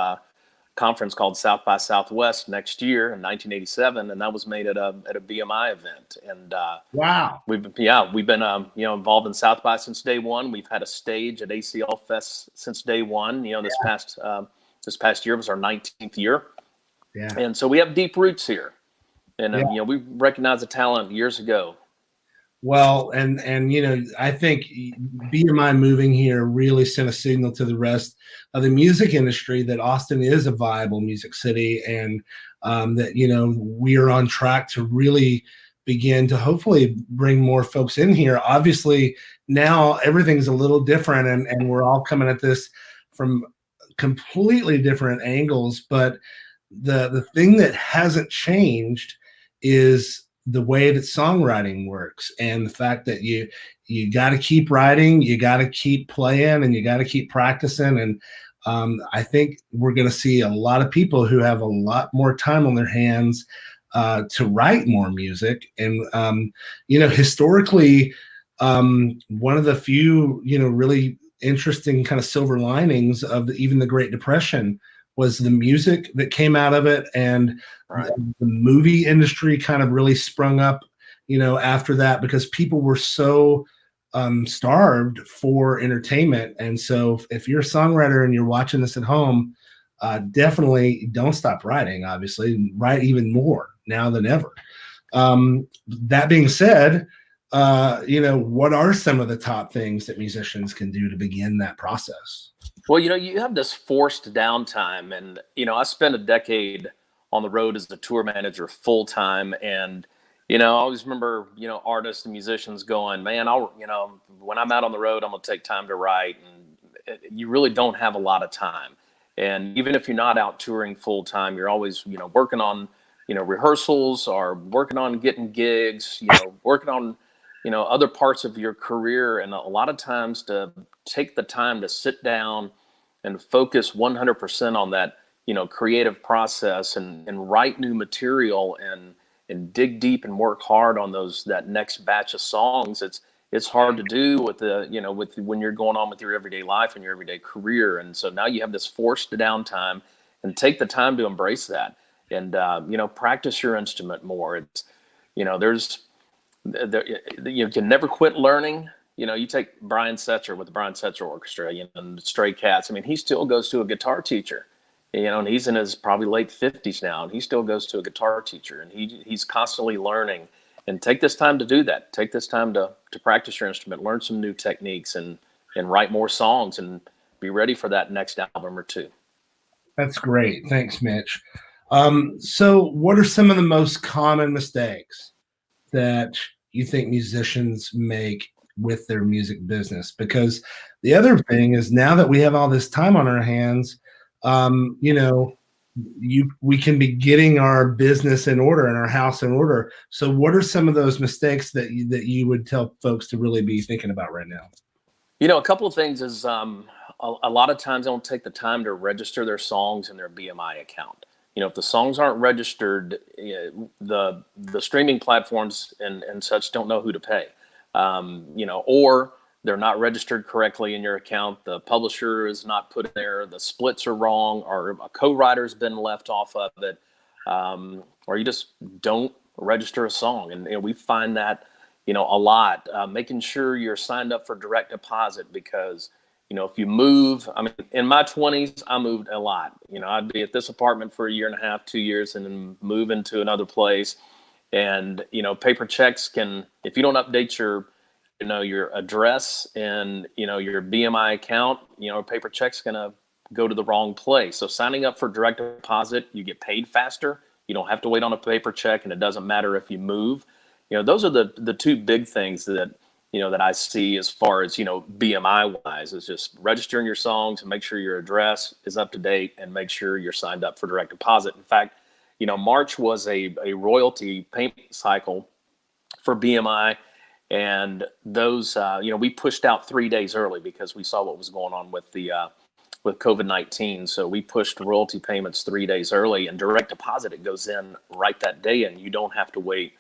conference called South by Southwest next year in 1987, and that was made at a BMI event. And Wow. we've been involved in South by since day one. We've had a stage at ACL Fest since day one. This past year was our 19th year. Yeah. And so we have deep roots here. And we recognized the talent years ago. Well, and I think BMI moving here really sent a signal to the rest of the music industry that Austin is a viable music city, and that we are on track to really begin to hopefully bring more folks in here. Obviously, now everything's a little different, and we're all coming at this from completely different angles. But the thing that hasn't changed is the way that songwriting works, and the fact that you got to keep writing, you got to keep playing, and you got to keep practicing. And I think we're going to see a lot of people who have a lot more time on their hands to write more music. And historically, one of the few really interesting kind of silver linings of even the Great Depression was the music that came out of it, and the movie industry kind of really sprung up, after that, because people were so starved for entertainment. And so if you're a songwriter and you're watching this at home, definitely don't stop writing. Obviously, write even more now than ever. That being said, what are some of the top things that musicians can do to begin that process? Well, you have this forced downtime, and I spent a decade on the road as a tour manager full time, and I always remember artists and musicians going, man, when I'm out on the road, I'm gonna take time to write, and you really don't have a lot of time. And even if you're not out touring full time, you're always working on rehearsals, or working on getting gigs, working on other parts of your career. And a lot of times to take the time to sit down and focus 100% on that, creative process, and write new material, and dig deep and work hard on that next batch of songs. It's hard to do with when you're going on with your everyday life and your everyday career. And so now you have this forced downtime, and take the time to embrace that, and practice your instrument more. It's you can never quit learning. You take Brian Setzer with the Brian Setzer Orchestra, and Stray Cats. I mean, he still goes to a guitar teacher, and he's in his probably late 50s now, and he still goes to a guitar teacher, and he's constantly learning. And take this time to do that. Take this time to practice your instrument, learn some new techniques, and write more songs, and be ready for that next album or two. That's great. Thanks, Mitch. So what are some of the most common mistakes that you think musicians make with their music business? Because the other thing is, now that we have all this time on our hands, we can be getting our business in order and our house in order. So what are some of those mistakes that you would tell folks to really be thinking about right now? A couple of things is a lot of times they don't take the time to register their songs in their BMI account. If the songs aren't registered, the streaming platforms and such don't know who to pay, or they're not registered correctly in your account. The publisher is not put in there. The splits are wrong, or a co-writer's been left off of it, or you just don't register a song. And we find that, a lot. Making sure you're signed up for direct deposit, because if you move, in my 20s, I moved a lot. I'd be at this apartment for a year and a half, 2 years, and then move into another place. And, paper checks if you don't update your address and, your BMI account, a paper check's going to go to the wrong place. So signing up for direct deposit, you get paid faster. You don't have to wait on a paper check, and it doesn't matter if you move. Those are the two big things that I see as far as, BMI wise, is just registering your songs and make sure your address is up to date, and make sure you're signed up for direct deposit. In fact, March was a royalty payment cycle for BMI, and those, we pushed out 3 days early because we saw what was going on with with COVID-19. So we pushed royalty payments 3 days early, and direct deposit, it goes in right that day, and you don't have to wait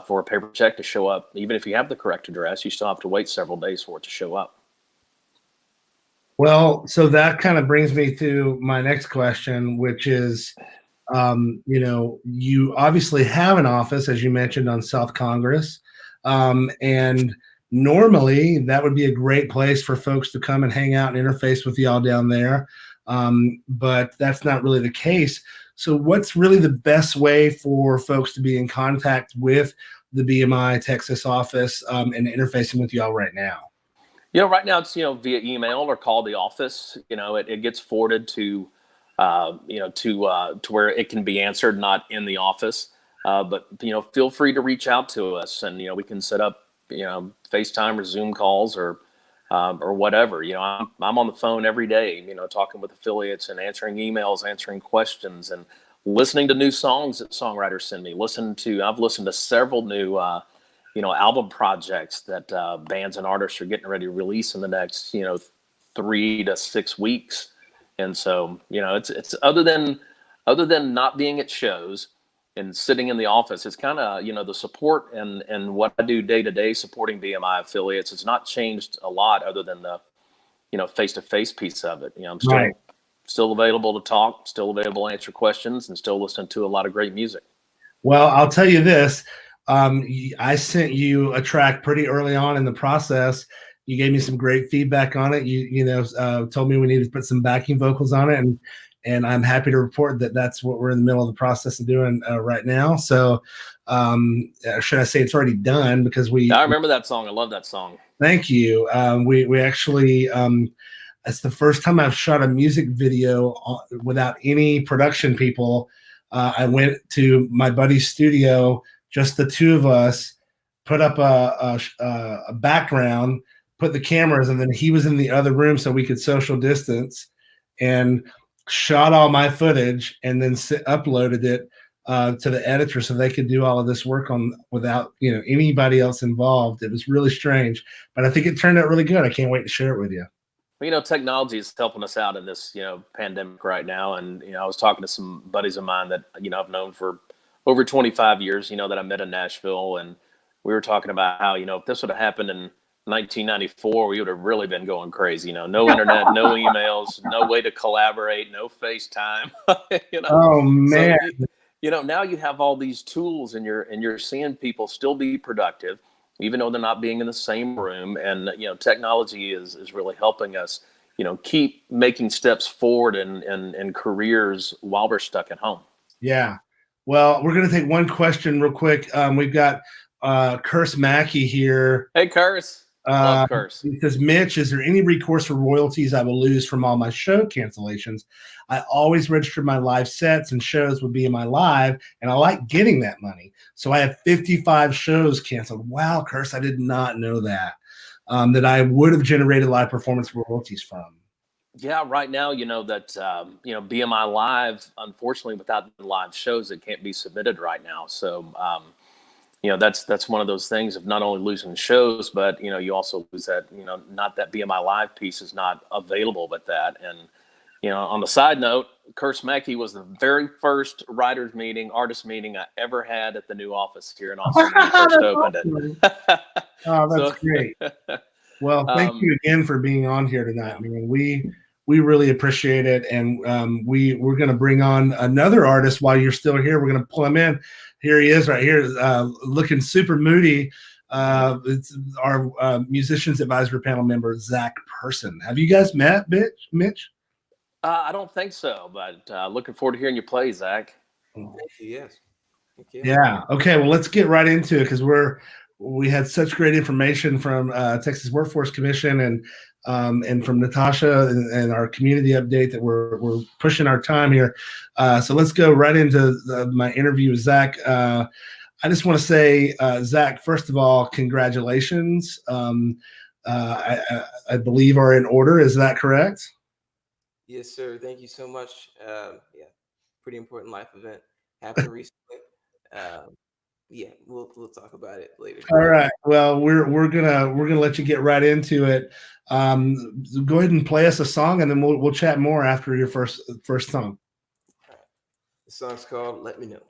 for a paper check to show up. Even if you have the correct address, you still have to wait several days for it to show up. Well, so that kind of brings me to my next question, which is, you obviously have an office, as you mentioned, on South Congress. And normally that would be a great place for folks to come and hang out and interface with y'all down there. But that's not really the case. So what's really the best way for folks to be in contact with the BMI Texas office and interfacing with y'all right now? Right now it's, via email or call the office. It gets forwarded to where it can be answered, not in the office. But feel free to reach out to us, and we can set up FaceTime or Zoom calls or whatever. I'm on the phone every day, talking with affiliates and answering emails, answering questions, and listening to new songs that songwriters send me. I've listened to several new album projects that bands and artists are getting ready to release in the next 3 to 6 weeks. And so it's other than not being at shows and sitting in the office, it's kind of the support and what I do day to day supporting BMI affiliates. It's not changed a lot other than the face-to-face piece of it. I'm still available to talk, still available to answer questions, and still listening to a lot of great music. Well, I'll tell you this. I sent you a track pretty early on in the process. You gave me some great feedback on it. You told me we needed to put some backing vocals on it, and I'm happy to report that that's what we're in the middle of the process of doing right now. So, should I say it's already done? Because I remember that song. I love that song. Thank you. We actually, it's the first time I've shot a music video without any production people. I went to my buddy's studio, just the two of us, put up a background, put the cameras, and then he was in the other room so we could social distance, and shot all my footage, and then uploaded it to the editor so they could do all of this work without anybody else involved. It was really strange, but I think it turned out really good. I can't wait to share it with you. Well, technology is helping us out in this pandemic right now, and I was talking to some buddies of mine that I've known for over 25 years, that I met in Nashville, and we were talking about how if this would have happened in 1994, we would have really been going crazy. No internet, no emails, no way to collaborate, no FaceTime. Oh man! So, now you have all these tools, and you're seeing people still be productive, even though they're not being in the same room. And technology is really helping us, keep making steps forward in careers while we're stuck at home. Yeah. Well, we're going to take one question real quick. We've got Curse Mackey here. Hey, Curse. Love Curse. He says, Mitch, is there any recourse for royalties I will lose from all my show cancellations? I always register my live sets and shows with BMI Live, and I like getting that money. So I have 55 shows canceled. Wow, Curse, I did not know that, that I would have generated live performance royalties from. Yeah, right now, BMI Live, unfortunately, without the live shows, it can't be submitted right now. So, that's one of those things of not only losing shows, but, you also lose that, not that BMI Live piece is not available with that. And, on the side note, Curse Mackey was the very first artist meeting I ever had at the new office here in Austin when we first opened it. Oh, that's great. Well, thank you again for being on here tonight. I mean, we really appreciate it, and we're going to bring on another artist while you're still here. We're going to pull him in. Here he is, right here, looking super moody. It's our Musicians Advisory Panel member, Zach Person. Have you guys met, Mitch? I don't think so, but looking forward to hearing you play, Zach. Thank you. Yes. Thank you. Yeah. Okay. Well, let's get right into it because we had such great information from Texas Workforce Commission and from Natasha and our community update that we're pushing our time here. So let's go right into my interview with Zach. I just want to say, Zach, first of all, congratulations. I believe are in order. Is that correct? Yes, sir. Thank you so much. Pretty important life event happened recently. We'll talk about it later. All right. Well, we're gonna let you get right into it. Go ahead and play us a song, and then we'll chat more after your first song. All right. The song's called "Let Me Know."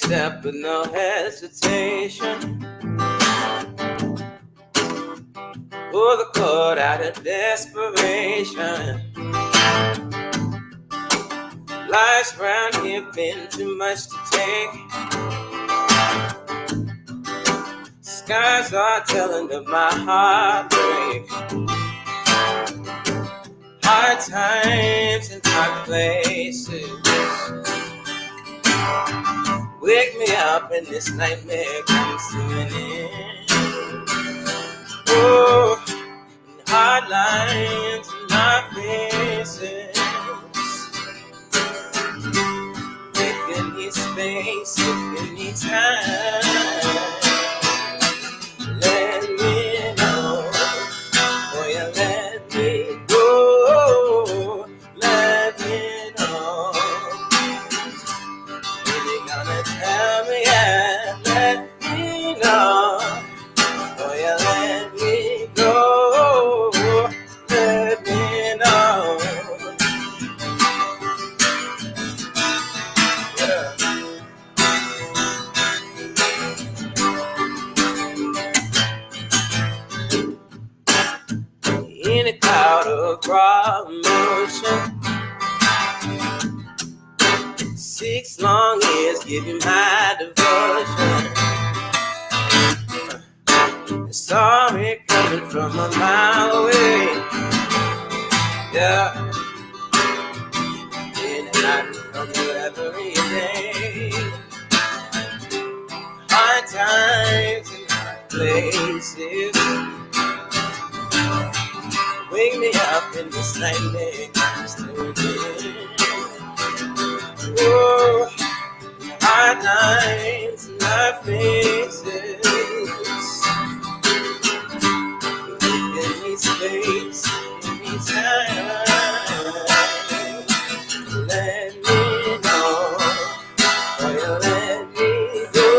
step with no hesitation. Pull the cord out of desperation. Life's round here been too much to take. Skies are telling of my heartbreak. Hard times and hard places. Wake me up and this nightmare comes to an end. Oh, and hard lines in my faces. If you need space, if you need time, let me know. Oh, you let me go. Let me know. When you gonna tell me and let me know. Oh, you let me go. Let me know. Yeah. In a cloud of raw emotion, 6 long years giving my devotion. I saw it coming from a mile away. Yeah, been hiding from you every day. Hard times and hard places. Wake me up in this nightmare comes to an end. Oh, hard lines in my faces. Give me space, give me time. Let me know. Oh, you let me go.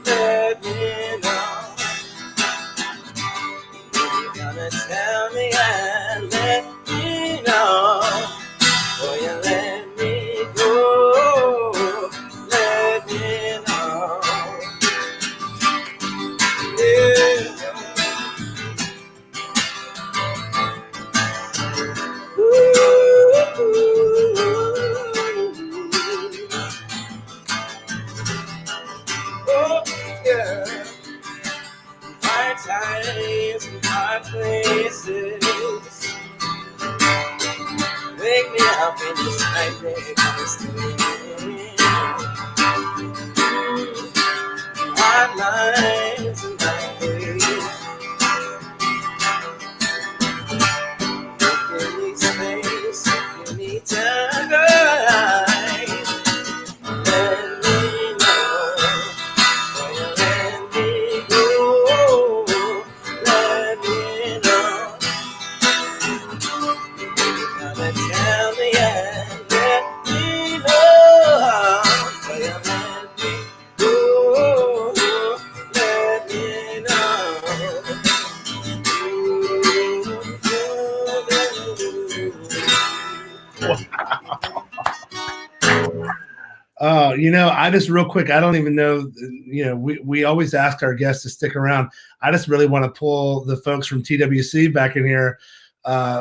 Let me know. You're gonna tell me and let me know. Oh, you let me go. Let me know. Yeah. Ooh. Oh, yeah. Hard times and hard places. Wake me up in this nightmare comes to an end. Hard lines and hard ways. If you need space, if you need time, let me know. Oh, you let me go. Let me know. You're gonna tell me and let me know. Oh, you let me go. Let me know. I just real quick, I don't even know, we always ask our guests to stick around. I just really want to pull the folks from TWC back in here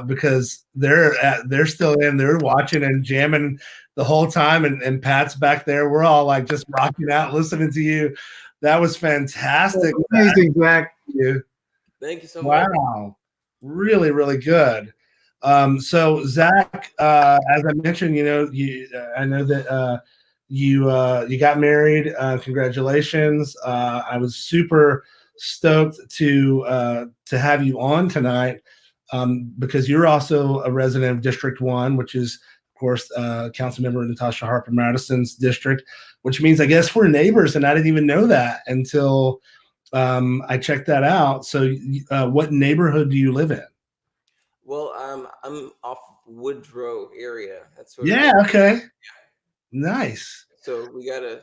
because they're still in, they're watching and jamming the whole time. And Pat's back there. We're all like just rocking out, listening to you. That was fantastic. Amazing, Zach. You. Thank you so much. Wow. Really, really good. So Zach, as I mentioned, I know that you got married. Congratulations. I was super stoked to have you on tonight because you're also a resident of District 1, which is, of course, Councilmember Natasha Harper-Madison's district, which means I guess we're neighbors, and I didn't even know that until I checked that out. So what neighborhood do you live in? Well, I'm off Woodrow area. That's sort Yeah. of Okay. Nice. So we gotta.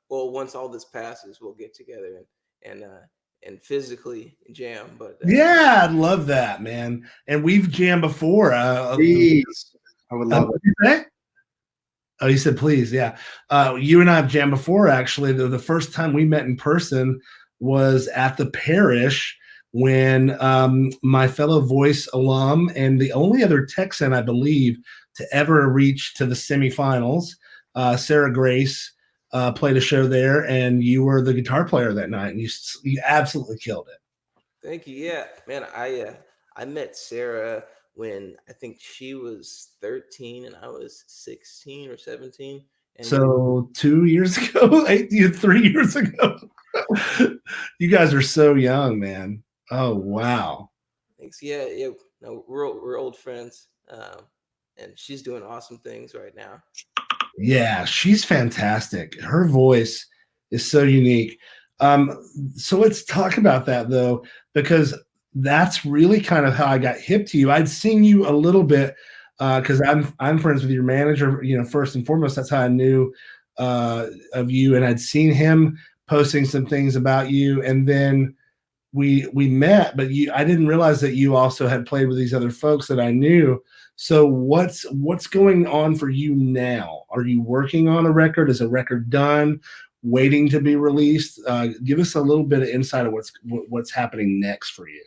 Once all this passes, we'll get together and physically jam. But yeah, I'd love that, man. And we've jammed before. Please. I would love it. Oh, you said please, yeah. You and I have jammed before, actually. The first time we met in person was at the Parish when my fellow Voice alum and the only other Texan, I believe, to ever reach to the semifinals, Sarah Grace, played a show there, and you were the guitar player that night, and you absolutely killed it. Thank you. Yeah, man, I met Sarah when I think she was 13 and I was 16 or 17. And so 2 years ago, 3 years ago. You guys are so young, man. Oh, wow. Thanks. Yeah. No, we're old friends. And she's doing awesome things right now. Yeah, she's fantastic. Her voice is so unique. So let's talk about that, though, because that's really kind of how I got hip to you. I'd seen you a little bit because I'm friends with your manager. First and foremost, that's how I knew of you, and I'd seen him posting some things about you, and then we met. But I didn't realize that you also had played with these other folks that I knew. So what's going on for you now? Are you working on a record? Is a record done, waiting to be released? Give us a little bit of insight of what's happening next for you.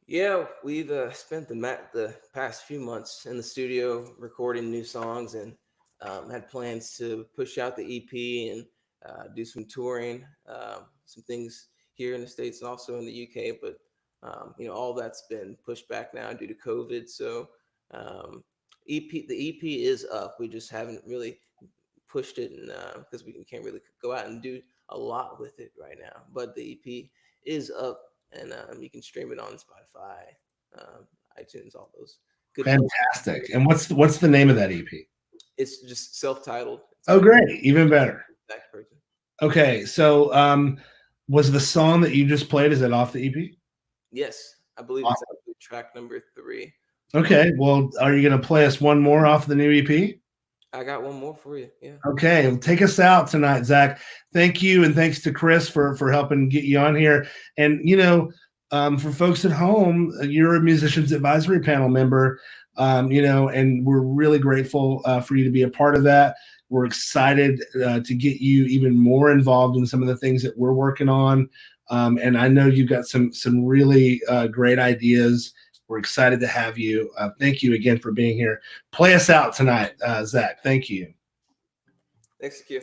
Yeah, we've spent the past few months in the studio recording new songs and had plans to push out the EP and do some touring, some things here in the States and also in the UK. But, all that's been pushed back now due to COVID. So the EP is up. We just haven't really pushed it because we can't really go out and do a lot with it right now. But the EP is up. And you can stream it on Spotify, iTunes, all those. Good Fantastic. And what's the name of that EP? It's just self-titled. Oh, great. Even better. That person. Okay. So was the song that you just played, is it off the EP? Yes. I believe it's actually track number 3. Okay. Well, are you going to play us one more off the new EP? I got one more for you. Yeah. Okay. Well, take us out tonight, Zach. Thank you. And thanks to Chris for helping get you on here. And, for folks at home, you're a Musicians Advisory Panel member, and we're really grateful for you to be a part of that. We're excited to get you even more involved in some of the things that we're working on. And I know you've got some really great ideas. We're excited to have you. Thank you again for being here. Play us out tonight, Zach. Thank you. Thanks, Q.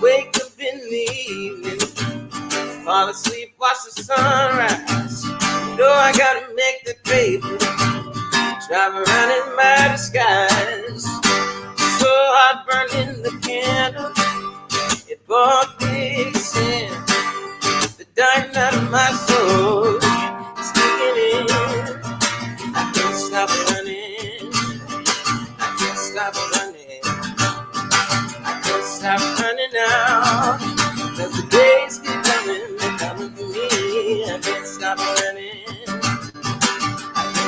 Wake up in the evening, fall asleep, watch the sunrise. I gotta make the paper. Drive around in my disguise, so hot burning the candle. It brought big sin, the dying out of my soul. It's kicking in. I can't stop running. I can't stop running. I can't stop running now. 'Cause the days keep coming, they're coming for me. I can't stop running.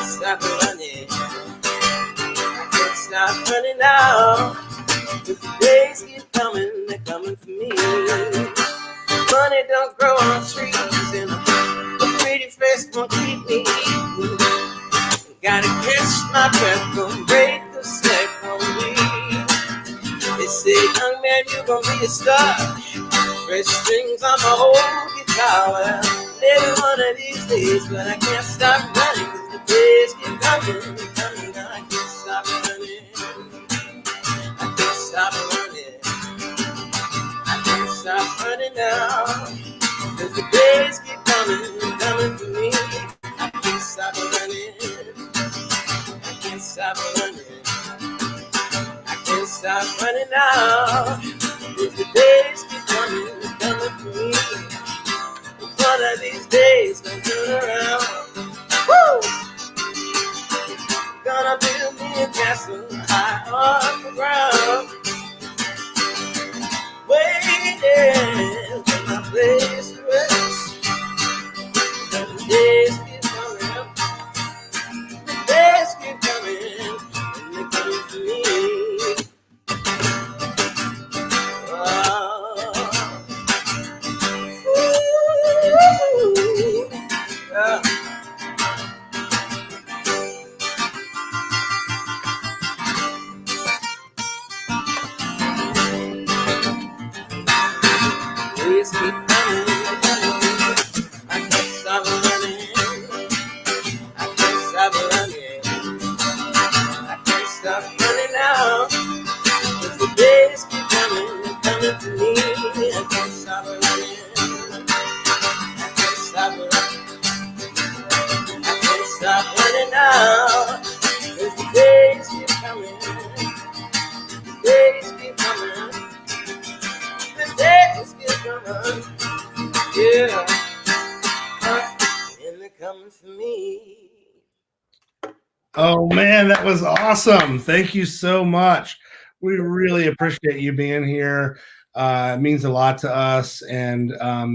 Stop running. I can't stop running now. 'Cause the days keep coming, they're coming for me. Money don't grow on trees, and a pretty face won't keep me eating. Gotta catch my breath, don't break the sweat on me. They say, young man, you're gonna be a star. Fresh strings on my old guitar. Well, every one of these days, but I can't stop running. Days keep coming, coming, I can't stop running. I can't stop running. I can't stop running now. 'Cause the days keep coming, coming for me. I can't stop running. I can't stop running. I can't stop running now. 'Cause the days keep coming, coming for me. One of these days gonna turn around. Woo! Gonna build me a castle high on the ground, waiting for my place to rest. And the days keep coming up, the days keep coming, and they're coming for me. coming. The days keep coming. The days keep coming. Yeah. And they're coming for me. Oh man, that was awesome. Thank you so much. We really appreciate you being here. It means a lot to us. And I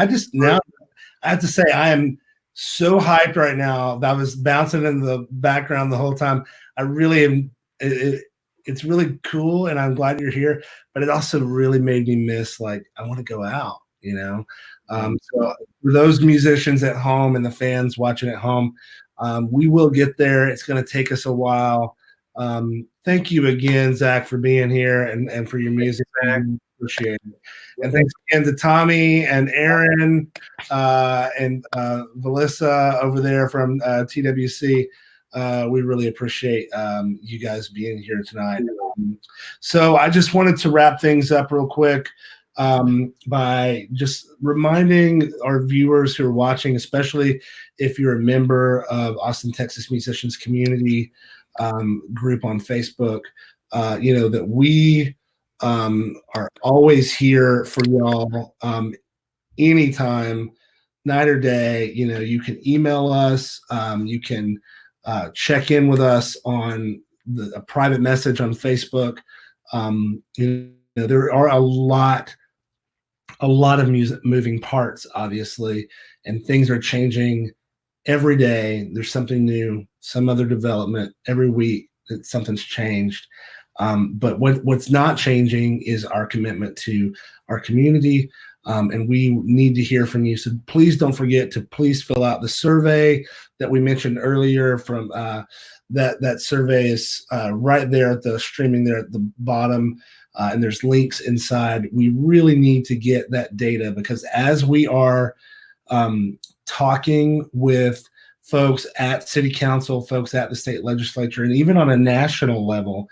have to say, I am so hyped right now. That was bouncing in the background the whole time. I really am. It's really cool, and I'm glad you're here. But it also really made me miss, like, I want to go out, you know? So for those musicians at home and the fans watching at home, we will get there. It's going to take us a while. Thank you again, Zach, for being here and for your music. I appreciate it. And thanks again to Tommy and Aaron and Velissa over there from TWC. We really appreciate you guys being here tonight. So I just wanted to wrap things up real quick by just reminding our viewers who are watching, especially if you're a member of Austin, Texas Musicians Community group on Facebook, that we are always here for y'all anytime, night or day. You can email us. You can check in with us on a private message on Facebook. There are a lot of music moving parts, obviously, and things are changing every day. There's something new, some other development every week that something's changed. But what's not changing is our commitment to our community. And we need to hear from you. So please don't forget to please fill out the survey that we mentioned earlier. From that survey is right there at the streaming there at the bottom. And there's links inside. We really need to get that data, because as we are talking with folks at city council, folks at the state legislature, and even on a national level,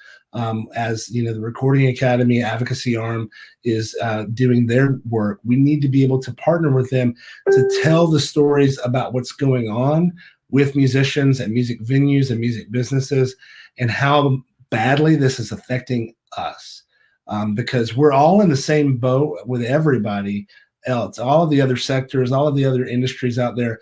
as the Recording Academy advocacy arm is doing their work, we need to be able to partner with them to tell the stories about what's going on with musicians and music venues and music businesses, and how badly this is affecting us. Because we're all in the same boat with everybody else, all of the other sectors, all of the other industries out there.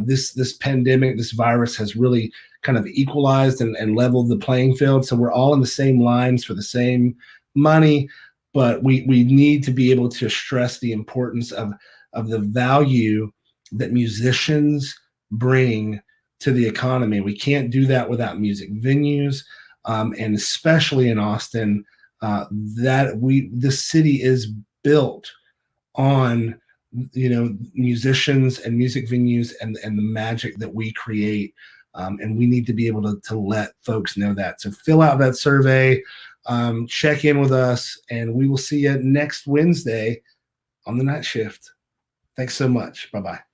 This pandemic, this virus has really kind of equalized and leveled the playing field. So we're all in the same lines for the same money, but we need to be able to stress the importance of the value that musicians bring to the economy. We can't do that without music venues, and especially in Austin. The city is built on musicians and music venues and the magic that we create, and we need to be able to let folks know that. So fill out that survey, check in with us, and we will see you next Wednesday on the night shift. Thanks so much. Bye-bye.